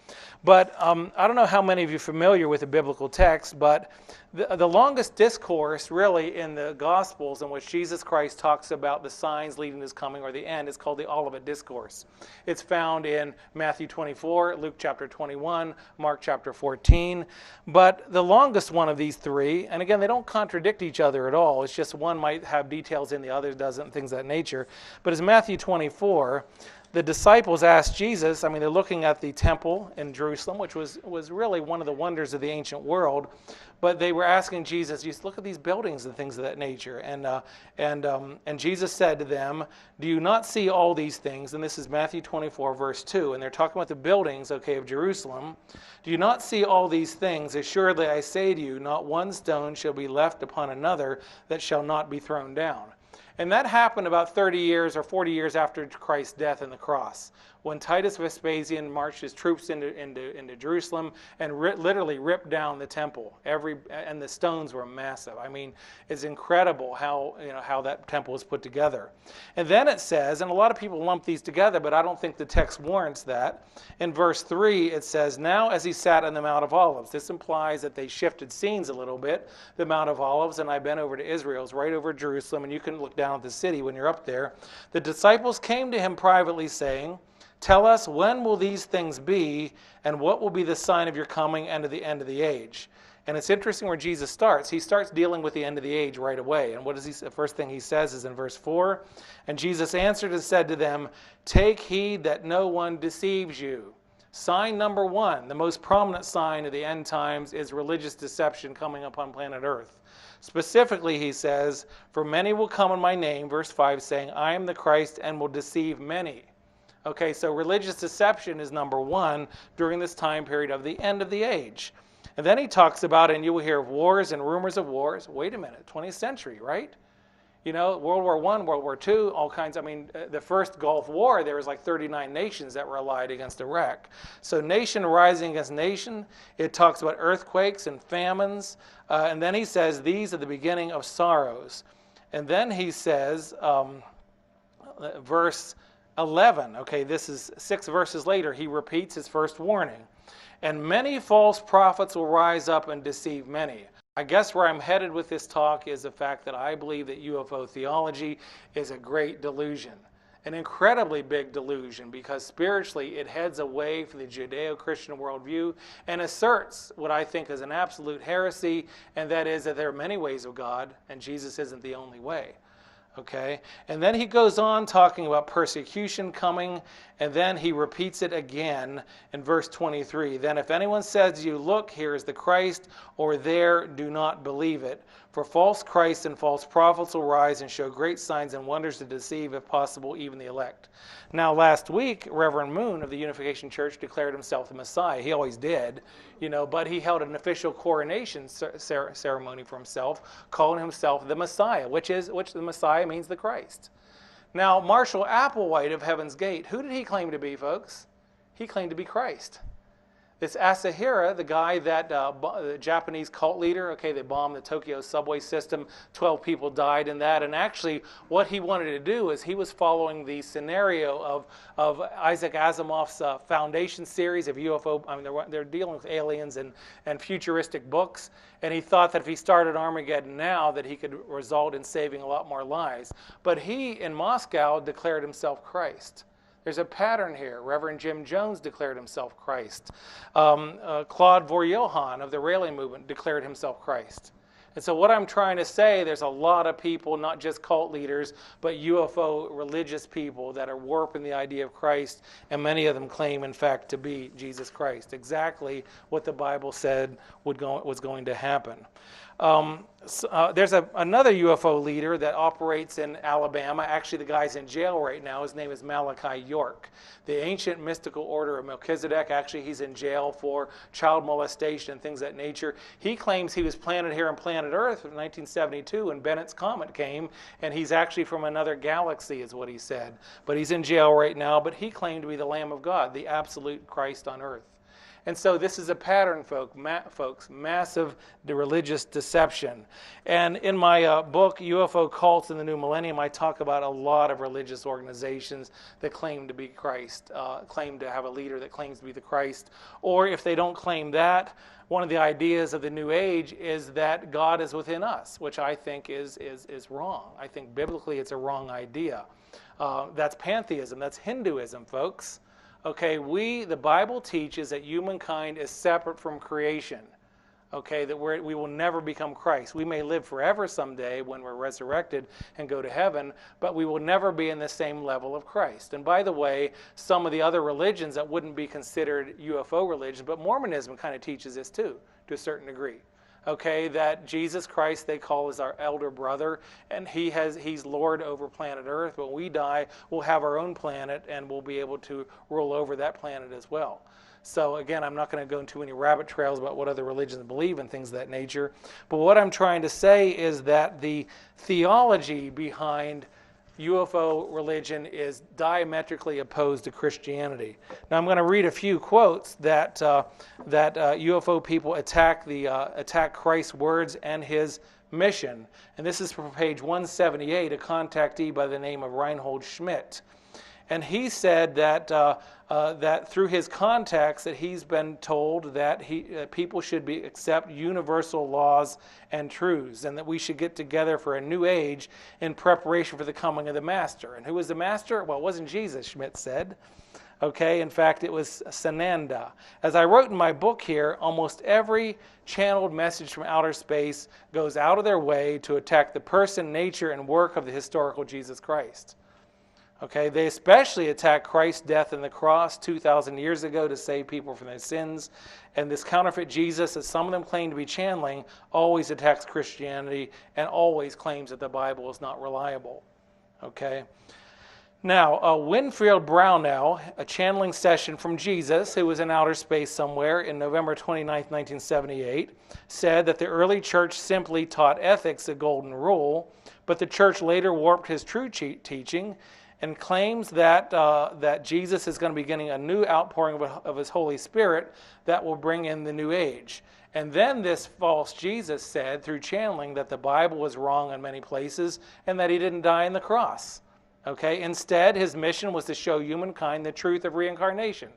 Speaker 2: But I don't know how many of you are familiar with the biblical text, but the longest discourse really in the Gospels in which Jesus Christ talks about the signs leading to his coming or the end is called the Olivet Discourse. It's found in Matthew 24, Luke chapter 21, Mark chapter 14. But the longest one of these three, and again, they don't contradict each other at all. It's just one might have details in the other doesn't, things of that nature. But it's Matthew 24. The disciples asked Jesus, I mean, they're looking at the temple in Jerusalem, which was really one of the wonders of the ancient world, but they were asking Jesus, just look at these buildings and things of that nature. And Jesus said to them, do you not see all these things? And this is Matthew 24, verse 2, and they're talking about the buildings, okay, of Jerusalem. Do you not see all these things? Assuredly, I say to you, not one stone shall be left upon another that shall not be thrown down. And that happened about 30 years or 40 years after Christ's death on the cross, when Titus Vespasian marched his troops into Jerusalem and literally ripped down the temple. And the stones were massive. I mean, it's incredible how that temple was put together. And then it says, and a lot of people lump these together, but I don't think the text warrants that. In verse 3, it says, now as he sat on the Mount of Olives. This implies that they shifted scenes a little bit. The Mount of Olives, and I've been over to Israel, it's right over Jerusalem, and you can look down at the city when you're up there. The disciples came to him privately, saying, tell us, when will these things be, and what will be the sign of your coming and of the end of the age? And it's interesting where Jesus starts. He starts dealing with the end of the age right away. And what is the first thing he says is in verse 4, and Jesus answered and said to them, take heed that no one deceives you. Sign number one, the most prominent sign of the end times, is religious deception coming upon planet Earth. Specifically, he says, for many will come in my name, verse 5, saying, I am the Christ, and will deceive many. Okay, so religious deception is number one during this time period of the end of the age. And then he talks about, and you will hear of wars and rumors of wars. Wait a minute, 20th century, right? World War I, World War II, all kinds. I mean, the first Gulf War, there was like 39 nations that were allied against Iraq. So nation rising against nation. It talks about earthquakes and famines. And then he says, these are the beginning of sorrows. And then he says, verse 11, okay, this is 6 verses later, he repeats his first warning. And many false prophets will rise up and deceive many. I guess where I'm headed with this talk is the fact that I believe that UFO theology is a great delusion, an incredibly big delusion, because spiritually it heads away from the Judeo-Christian worldview and asserts what I think is an absolute heresy, and that is that there are many ways of God, and Jesus isn't the only way. Okay, and then he goes on talking about persecution coming, and then he repeats it again in verse 23. Then if anyone says to you, look, here is the Christ, or there, do not believe it. For false Christs and false prophets will rise and show great signs and wonders to deceive, if possible, even the elect. Now, last week, Reverend Moon of the Unification Church declared himself the Messiah. He always did, but he held an official coronation ceremony for himself, calling himself the Messiah, which the Messiah means the Christ. Now, Marshall Applewhite of Heaven's Gate, who did he claim to be, folks? He claimed to be Christ. This Asahara, the guy that, the Japanese cult leader, okay, they bombed the Tokyo subway system, 12 people died in that, and actually what he wanted to do is he was following the scenario of Isaac Asimov's Foundation series of UFO, I mean, they're dealing with aliens and futuristic books, and he thought that if he started Armageddon now, that he could result in saving a lot more lives. But he, in Moscow, declared himself Christ. There's a pattern here. Reverend Jim Jones declared himself Christ. Claude Vorjohan of the Rayleigh movement declared himself Christ. And so what I'm trying to say, there's a lot of people, not just cult leaders, but UFO religious people that are warping the idea of Christ, and many of them claim, in fact, to be Jesus Christ. Exactly what the Bible said was going to happen. There's another UFO leader that operates in Alabama. Actually, the guy's in jail right now. His name is Malachi York. The ancient mystical order of Melchizedek, actually he's in jail for child molestation and things of that nature. He claims he was planted here on planet Earth in 1972 when Bennett's Comet came, and he's actually from another galaxy is what he said. But he's in jail right now, but he claimed to be the Lamb of God, the absolute Christ on earth. And so this is a pattern, folks, massive religious deception. And in my book, UFO Cults in the New Millennium, I talk about a lot of religious organizations that claim to be Christ, claim to have a leader that claims to be the Christ. Or if they don't claim that, one of the ideas of the New Age is that God is within us, which I think is wrong. I think biblically it's a wrong idea. That's pantheism. That's Hinduism, folks. Okay, the Bible teaches that humankind is separate from creation. Okay, that we will never become Christ. We may live forever someday when we're resurrected and go to heaven, but we will never be in the same level of Christ. And by the way, some of the other religions that wouldn't be considered UFO religions, but Mormonism kind of teaches this too, to a certain degree. Okay, that Jesus Christ they call as our elder brother, and he's Lord over planet Earth. When we die, we'll have our own planet, and we'll be able to rule over that planet as well. So again, I'm not going to go into any rabbit trails about what other religions believe and things of that nature. But what I'm trying to say is that the theology behind UFO religion is diametrically opposed to Christianity. Now I'm going to read a few quotes that UFO people attack Christ's words and his mission. And this is from page 178, a contactee by the name of Reinhold Schmidt. And he said that that through his contacts that he's been told that people should accept universal laws and truths, and that we should get together for a new age in preparation for the coming of the Master. And who was the Master? Well, it wasn't Jesus, Schmidt said. Okay, in fact, it was Sananda. As I wrote in my book here, almost every channeled message from outer space goes out of their way to attack the person, nature, and work of the historical Jesus Christ. Okay, they especially attack Christ's death on the cross 2,000 years ago to save people from their sins. And this counterfeit Jesus that some of them claim to be channeling always attacks Christianity and always claims that the Bible is not reliable. Okay. Now, Winfield Brownell, a channeling session from Jesus, who was in outer space somewhere in November 29, 1978, said that the early church simply taught ethics, a golden rule, but the church later warped his true teaching and claims that that Jesus is going to be getting a new outpouring of his Holy Spirit that will bring in the new age. And then this false Jesus said through channeling that the Bible was wrong in many places and that he didn't die on the cross. Okay, instead, his mission was to show humankind the truth of reincarnation.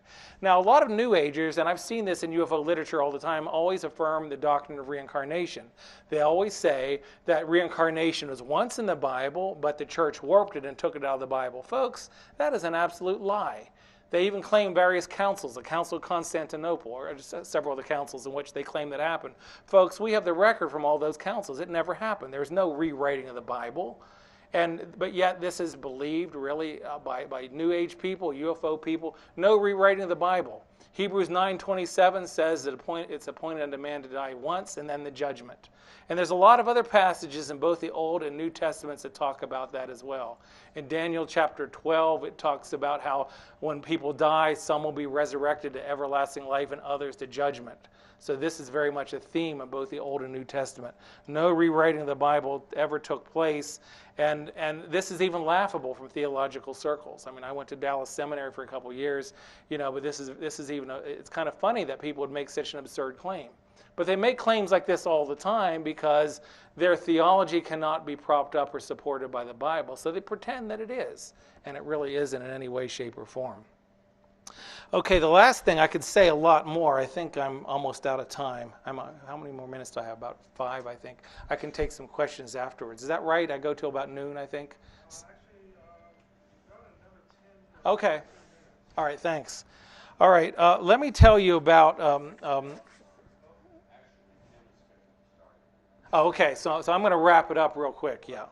Speaker 2: Now, a lot of New Agers, and I've seen this in UFO literature all the time, always affirm the doctrine of reincarnation. They always say that reincarnation was once in the Bible, but the church warped it and took it out of the Bible. Folks, that is an absolute lie. They even claim various councils, the Council of Constantinople, or just several of the councils in which they claim that happened. Folks, we have the record from all those councils. It never happened. There's no rewriting of the Bible. But yet this is believed really by New Age people, UFO people. No rewriting of the Bible. Hebrews 9:27 says that it's appointed unto man to die once and then the judgment. And there's a lot of other passages in both the Old and New Testaments that talk about that as well. In Daniel chapter 12, it talks about how when people die, some will be resurrected to everlasting life and others to judgment. So this is very much a theme of both the Old and New Testament. No rewriting of the Bible ever took place, and this is even laughable from theological circles. I mean, I went to Dallas Seminary for a couple years, but this is even it's kind of funny that people would make such an absurd claim. But they make claims like this all the time because their theology cannot be propped up or supported by the Bible. So they pretend that it is, and it really isn't in any way, shape, or form. Okay, the last thing, I could say a lot more. I think I'm almost out of time. How many more minutes do I have? About 5, I think. I can take some questions afterwards. Is that right? I go till about noon, I think? Okay. All right, thanks. All right, let me tell you about... Oh, okay. So I'm going to wrap it up real quick. Yeah.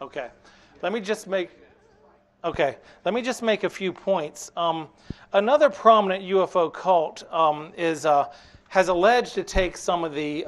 Speaker 2: Okay. Let me just make a few points. Another prominent UFO cult has alleged to take some of the,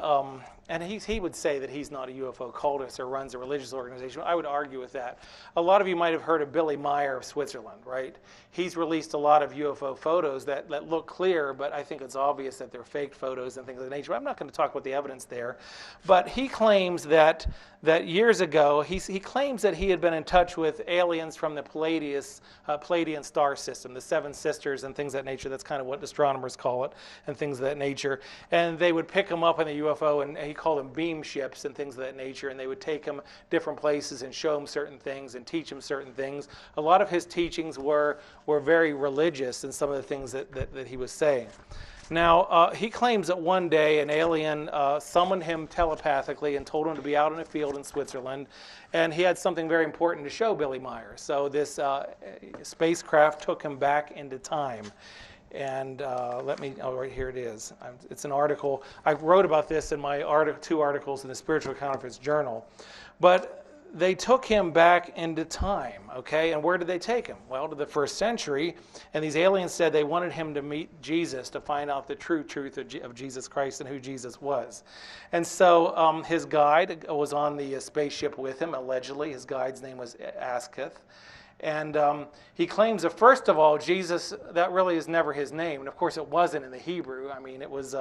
Speaker 2: and he would say that he's not a UFO cultist or runs a religious organization. I would argue with that. A lot of you might have heard of Billy Meyer of Switzerland, right? He's released a lot of UFO photos that look clear, but I think it's obvious that they're fake photos and things of that nature. I'm not going to talk about the evidence there, but he claims that years ago, he claims that he had been in touch with aliens from the Palladian star system, the Seven Sisters and things of that nature. That's kind of what astronomers call it, and things of that nature. And they would pick him up in the UFO, and he called them beam ships and things of that nature, and they would take him different places and show him certain things and teach him certain things. A lot of his teachings were very religious in some of the things that he was saying. Now, he claims that one day an alien summoned him telepathically and told him to be out in a field in Switzerland, and he had something very important to show Billy Meyer. So this spacecraft took him back into time. And right here it is. It's an article. I wrote about this in my 2 articles in the Spiritual Counterfeits Journal. But they took him back into time, okay? And where did they take him? Well, to the 1st century, and these aliens said they wanted him to meet Jesus to find out the true truth of Jesus Christ and who Jesus was. And so his guide was on the spaceship with him, allegedly. His guide's name was Asketh. And he claims that, first of all, Jesus, that really is never his name. And of course, it wasn't in the Hebrew. I mean, it was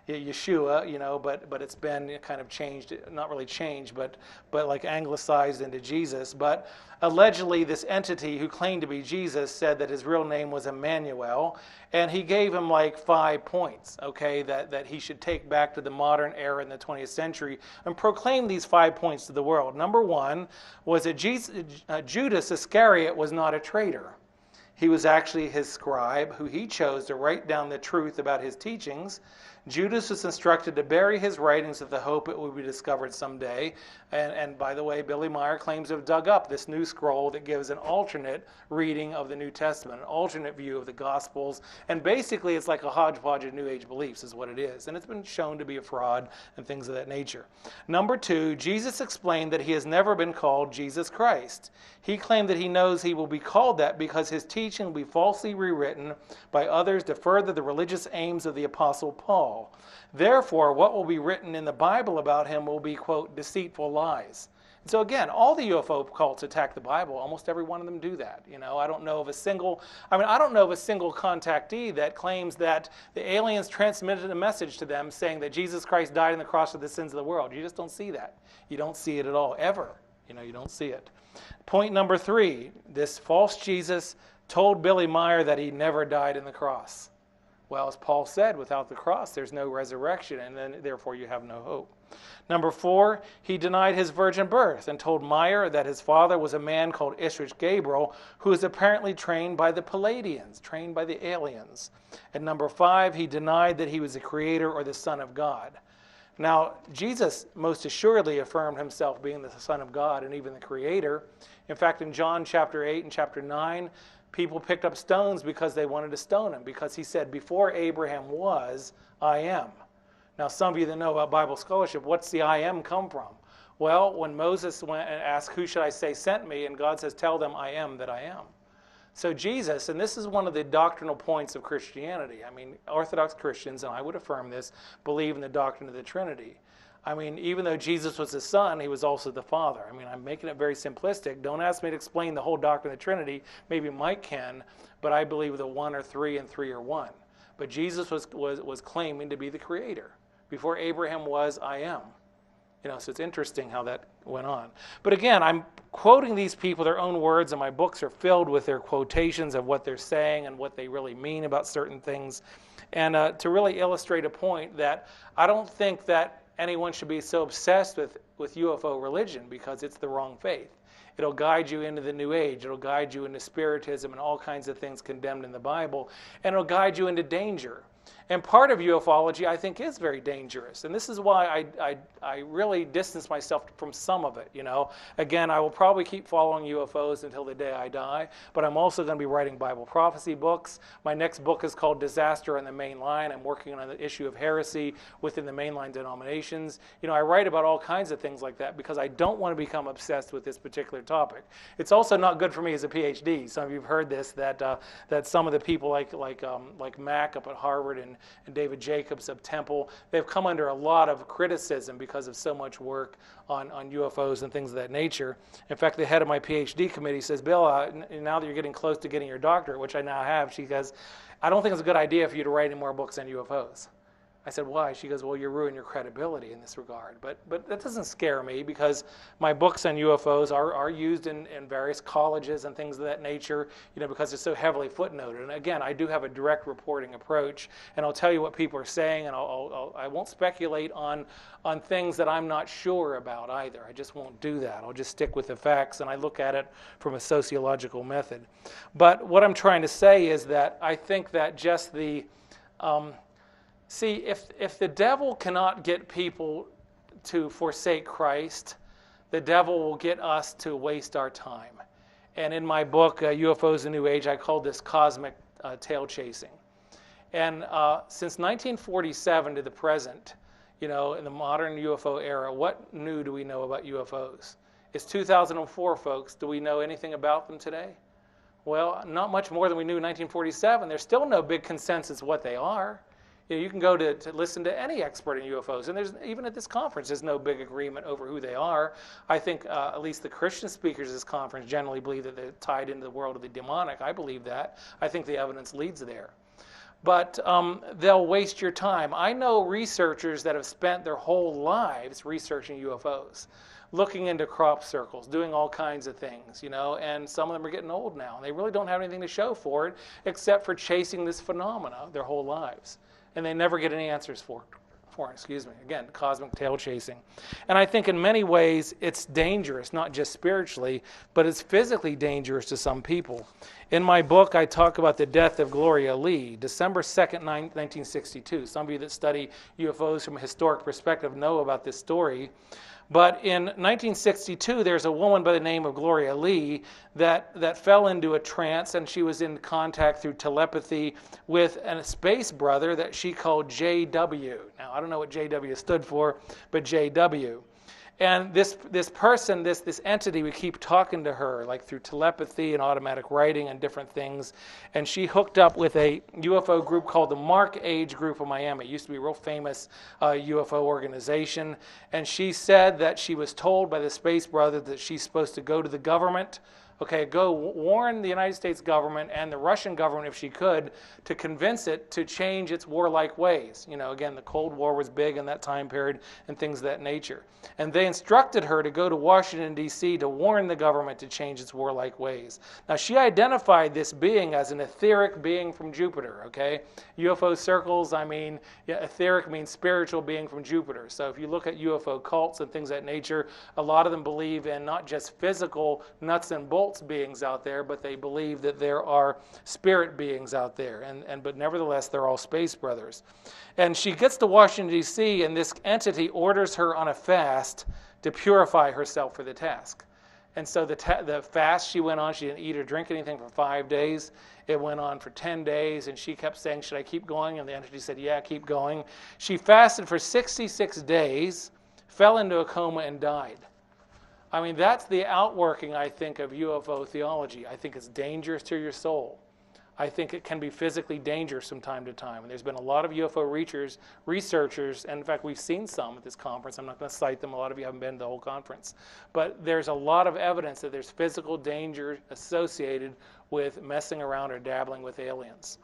Speaker 2: Yeshua, but it's been kind of changed, not really changed, but like anglicized into Jesus. But allegedly, this entity who claimed to be Jesus said that his real name was Emmanuel. And he gave him like 5 points, okay, that he should take back to the modern era in the 20th century and proclaim these 5 points to the world. Number 1 was that Judas Iscariot was not a traitor. He was actually his scribe, who he chose to write down the truth about his teachings. Judas was instructed to bury his writings with the hope it would be discovered someday. And by the way, Billy Meyer claims to have dug up this new scroll that gives an alternate reading of the New Testament, an alternate view of the Gospels. And basically, it's like a hodgepodge of New Age beliefs is what it is. And it's been shown to be a fraud and things of that nature. Number 2, Jesus explained that he has never been called Jesus Christ. He claimed that he knows he will be called that because his teaching will be falsely rewritten by others to further the religious aims of the Apostle Paul. Therefore, what will be written in the Bible about him will be, quote, deceitful lies. And so again, all the UFO cults attack the Bible. Almost every one of them do that. I don't know of a single contactee that claims that the aliens transmitted a message to them saying that Jesus Christ died on the cross for the sins of the world. You just don't see that. You don't see it at all, ever. You don't see it. Point number 3, this false Jesus told Billy Meyer that he never died on the cross. Well, as Paul said, without the cross, there's no resurrection, and then therefore you have no hope. Number 4, he denied his virgin birth and told Meyer that his father was a man called Ishrich Gabriel, who was apparently trained by the Palladians, trained by the aliens. And number 5, he denied that he was the creator or the Son of God. Now, Jesus most assuredly affirmed himself being the Son of God and even the creator. In fact, in John chapter 8 and chapter 9, people picked up stones because they wanted to stone him, because he said, before Abraham was, I am. Now, some of you that know about Bible scholarship, what's the I am come from? Well, when Moses went and asked, who should I say sent me? And God says, tell them I am that I am. So Jesus, and this is one of the doctrinal points of Christianity. I mean, Orthodox Christians, and I would affirm this, believe in the doctrine of the Trinity. I mean, even though Jesus was the Son, he was also the Father. I mean, I'm making it very simplistic. Don't ask me to explain the whole doctrine of the Trinity. Maybe Mike can, but I believe that 1 are 3 and 3 are 1. But Jesus was claiming to be the creator. Before Abraham was, I am. So it's interesting how that went on. But again, I'm quoting these people, their own words, and my books are filled with their quotations of what they're saying and what they really mean about certain things. And to really illustrate a point that I don't think that anyone should be so obsessed with UFO religion, because it's the wrong faith. It'll guide you into the New Age. It'll guide you into Spiritism and all kinds of things condemned in the Bible. And it'll guide you into danger. And part of ufology, I think, is very dangerous. And this is why I really distance myself from some of it, Again, I will probably keep following UFOs until the day I die, but I'm also going to be writing Bible prophecy books. My next book is called Disaster on the Main Line. I'm working on the issue of heresy within the mainline denominations. I write about all kinds of things like that because I don't want to become obsessed with this particular topic. It's also not good for me as a PhD. Some of you have heard this, that some of the people like Mack up at Harvard and David Jacobs of Temple, they've come under a lot of criticism because of so much work on UFOs and things of that nature. In fact, the head of my PhD committee says, Bill, now that you're getting close to getting your doctorate, which I now have, she goes, I don't think it's a good idea for you to write any more books on UFOs. I said, why? She goes, well, you ruin your credibility in this regard. But that doesn't scare me, because my books on UFOs are used in various colleges and things of that nature, because it's so heavily footnoted. And again, I do have a direct reporting approach, and I'll tell you what people are saying, and I won't speculate on things that I'm not sure about either. I just won't do that. I'll just stick with the facts, and I look at it from a sociological method. But what I'm trying to say is that I think that just the... See, if the devil cannot get people to forsake Christ, the devil will get us to waste our time. And in my book, UFOs and New Age, I call this cosmic tail chasing. And since 1947 to the present, in the modern UFO era, what new do we know about UFOs? It's 2004, folks. Do we know anything about them today? Well, not much more than we knew in 1947. There's still no big consensus what they are. You can go to listen to any expert in UFOs, and there's even at this conference, there's no big agreement over who they are. I think at least the Christian speakers at this conference generally believe that they're tied into the world of the demonic. I believe that. I think the evidence leads there. But they'll waste your time. I know researchers that have spent their whole lives researching UFOs, looking into crop circles, doing all kinds of things, and some of them are getting old now. And they really don't have anything to show for it except for chasing this phenomena their whole lives. And they never get any answers for it. Again, cosmic tail chasing. And I think in many ways it's dangerous, not just spiritually, but it's physically dangerous to some people. In my book, I talk about the death of Gloria Lee, December 2nd, 1962. Some of you that study UFOs from a historic perspective know about this story. But in 1962, there's a woman by the name of Gloria Lee that fell into a trance, and she was in contact through telepathy with a space brother that she called JW. Now, I don't know what JW stood for, but JW. And this person, this entity, would keep talking to her, like through telepathy and automatic writing and different things. And she hooked up with a UFO group called the Mark Age Group of Miami. It used to be a real famous UFO organization. And she said that she was told by the space brother that she's supposed to go to the government, go warn the United States government and the Russian government, if she could, to convince it to change its warlike ways. Again, the Cold War was big in that time period and things of that nature. And they instructed her to go to Washington, D.C. to warn the government to change its warlike ways. Now, she identified this being as an etheric being from Jupiter, UFO circles, etheric means spiritual being from Jupiter. So if you look at UFO cults and things of that nature, a lot of them believe in not just physical nuts and bolts beings out there, but they believe that there are spirit beings out there, but nevertheless they're all space brothers. And she gets to Washington, D.C., and this entity orders her on a fast to purify herself for the task. And so the fast she went on, she didn't eat or drink anything for 5 days. It went on for 10 days, and she kept saying, should I keep going? And the entity said, yeah, keep going. She fasted for 66 days, fell into a coma, and died. That's the outworking, I think, of UFO theology. I think it's dangerous to your soul. I think it can be physically dangerous from time to time. And there's been a lot of UFO researchers, and in fact, we've seen some at this conference. I'm not going to cite them. A lot of you haven't been to the whole conference. But there's a lot of evidence that there's physical danger associated with messing around or dabbling with aliens.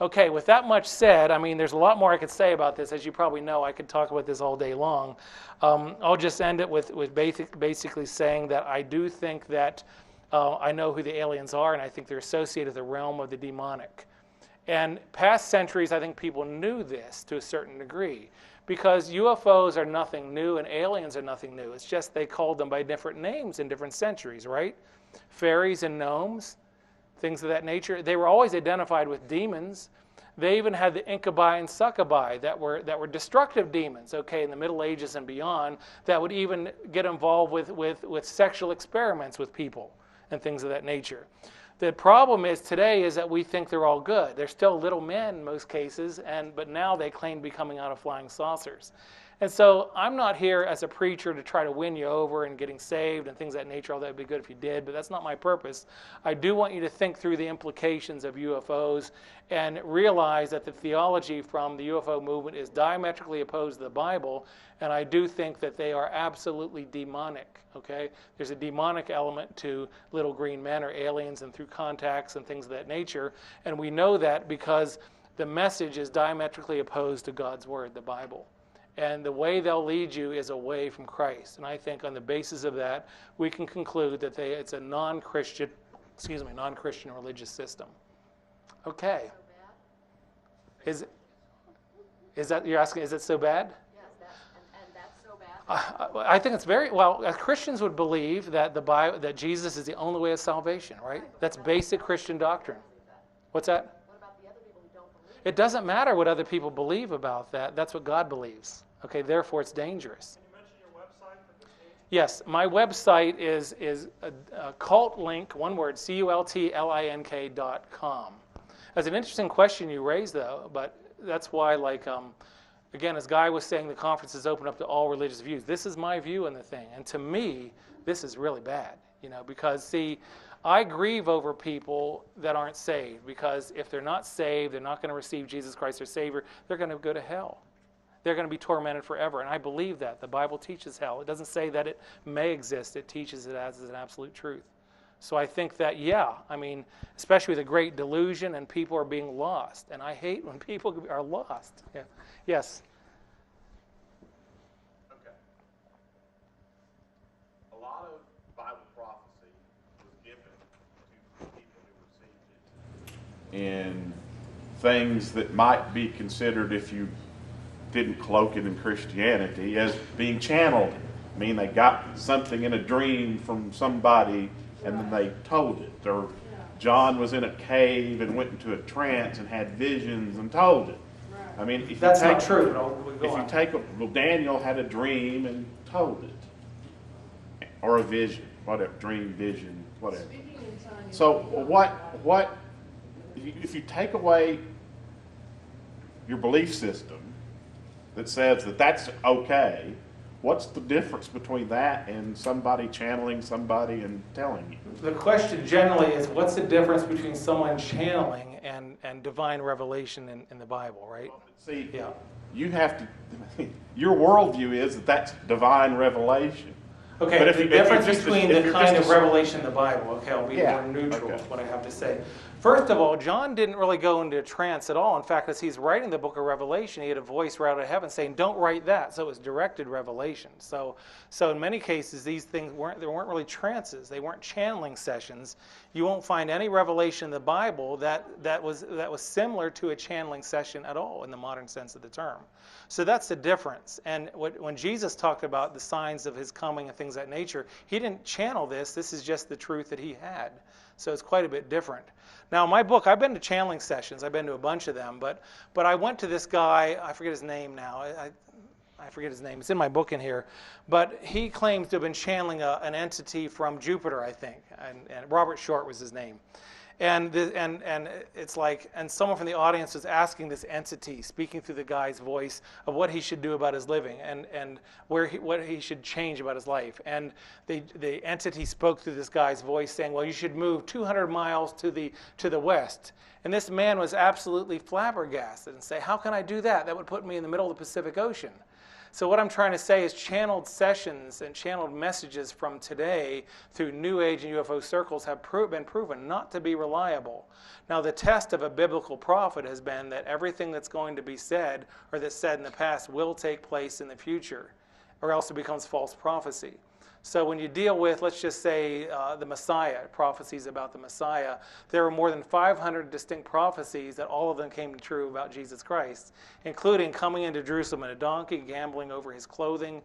Speaker 2: Okay, with that much said, I mean, there's a lot more I could say about this. As you probably know, I could talk about this all day long. I'll just end it with basically saying that I do think that I know who the aliens are, and I think they're associated with the realm of the demonic. And past centuries, I think people knew this to a certain degree, because UFOs are nothing new and aliens are nothing new. It's just they called them by different names in different centuries, right? Fairies and gnomes, things of that nature. They were always identified with demons. They even had the incubi and succubi that were destructive demons, okay, in the Middle Ages and beyond, that would even get involved with sexual experiments with people and things of that nature. The problem is today is that we think they're all good. They're still little men in most cases, but now they claim to be coming out of flying saucers. And so I'm not here as a preacher to try to win you over and getting saved and things of that nature, although it would be good if you did, but that's not my purpose. I do want you to think through the implications of UFOs and realize that the theology from the UFO movement is diametrically opposed to the Bible, and I do think that they are absolutely demonic, okay? There's a demonic element to little green men or aliens and through contacts and things of that nature, and we know that because the message is diametrically opposed to God's Word, the Bible. And the way they'll lead you is away from Christ. And I think on the basis of that, we can conclude that it's a non-Christian religious system. Okay. Is that, you're asking, is it so bad?
Speaker 3: Yes, and that's so bad.
Speaker 2: I think it's very, well, Christians would believe that that Jesus is the only way of salvation, right? That's basic Christian doctrine. What's that?
Speaker 3: What about the other people who don't believe?
Speaker 2: It doesn't matter what other people believe about that. That's what God believes. Okay, therefore it's dangerous.
Speaker 4: Can you mention your website for this meeting?
Speaker 2: Yes, my website is a cult link, one word, cultlink.com. That's an interesting question you raised, though, but that's why, again, as Guy was saying, the conference is open up to all religious views. This is my view on the thing, and to me, this is really bad, because, see, I grieve over people that aren't saved, because if they're not saved, they're not going to receive Jesus Christ their Savior, they're going to go to hell. They're going to be tormented forever, and I believe that. The Bible teaches hell. It doesn't say that it may exist. It teaches it as an absolute truth. So I think that, especially with the great delusion and people are being lost, and I hate when people are lost. Yeah. Yes?
Speaker 5: Okay. A lot of Bible prophecy was given to people who received it in things that might be considered, if you didn't cloak it in Christianity, as being channeled. I mean, they got something in a dream from somebody and then they told it. Or John was in a cave and went into a trance and had visions and told it. I mean, if
Speaker 2: That's
Speaker 5: you take,
Speaker 2: not true.
Speaker 5: Daniel had a dream and told it. Or a vision, whatever, dream, vision, whatever. So what, if you take away your belief system that says that that's okay, what's the difference between that and somebody channeling somebody and telling you?
Speaker 2: The question generally is, what's the difference between someone channeling and divine revelation in the Bible, right?
Speaker 5: Well, see,
Speaker 2: Yeah.
Speaker 5: you have to, your worldview is that that's divine revelation.
Speaker 2: Okay,
Speaker 5: But if
Speaker 2: the
Speaker 5: you- if you're
Speaker 2: difference
Speaker 5: just-
Speaker 2: between
Speaker 5: if
Speaker 2: the
Speaker 5: you're
Speaker 2: kind
Speaker 5: just
Speaker 2: of revelation in the Bible, okay, I'll be
Speaker 5: Yeah,
Speaker 2: more neutral
Speaker 5: okay.
Speaker 2: with what I have to say. First of all, John didn't really go into a trance at all. In fact, as he's writing the book of Revelation, he had a voice right out of heaven saying, don't write that. So it was directed revelation. So in many cases, these things weren't really trances. They weren't channeling sessions. You won't find any revelation in the Bible that was similar to a channeling session at all in the modern sense of the term. So that's the difference. And when Jesus talked about the signs of his coming and things of that nature, he didn't channel this. This is just the truth that he had. So it's quite a bit different. Now, my book, I've been to channeling sessions. I've been to a bunch of them. But I went to this guy, I forget his name now. I forget his name. It's in my book in here. But he claims to have been channeling an entity from Jupiter, I think. And Robert Short was his name. And it's like, and someone from the audience was asking this entity, speaking through the guy's voice, of what he should do about his living and what he should change about his life. And the entity spoke through this guy's voice, saying, well, you should move 200 miles to the west. And this man was absolutely flabbergasted and say, how can I do that? That would put me in the middle of the Pacific Ocean. So what I'm trying to say is channeled sessions and channeled messages from today through New Age and UFO circles have been proven not to be reliable. Now, the test of a biblical prophet has been that everything that's going to be said or that's said in the past will take place in the future, or else it becomes false prophecy. So when you deal with, let's just say, the Messiah, prophecies about the Messiah, there were more than 500 distinct prophecies that all of them came true about Jesus Christ, including coming into Jerusalem in a donkey, gambling over his clothing,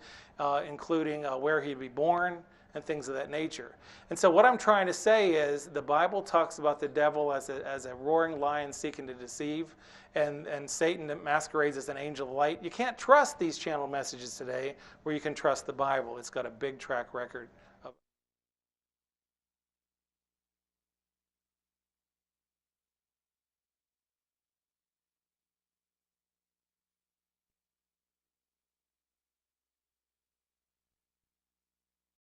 Speaker 2: including where he'd be born, and things of that nature. And so what I'm trying to say is the Bible talks about the devil as a roaring lion seeking to deceive, and Satan that masquerades as an angel of light. You can't trust these channel messages today where you can trust the Bible. It's got a big track record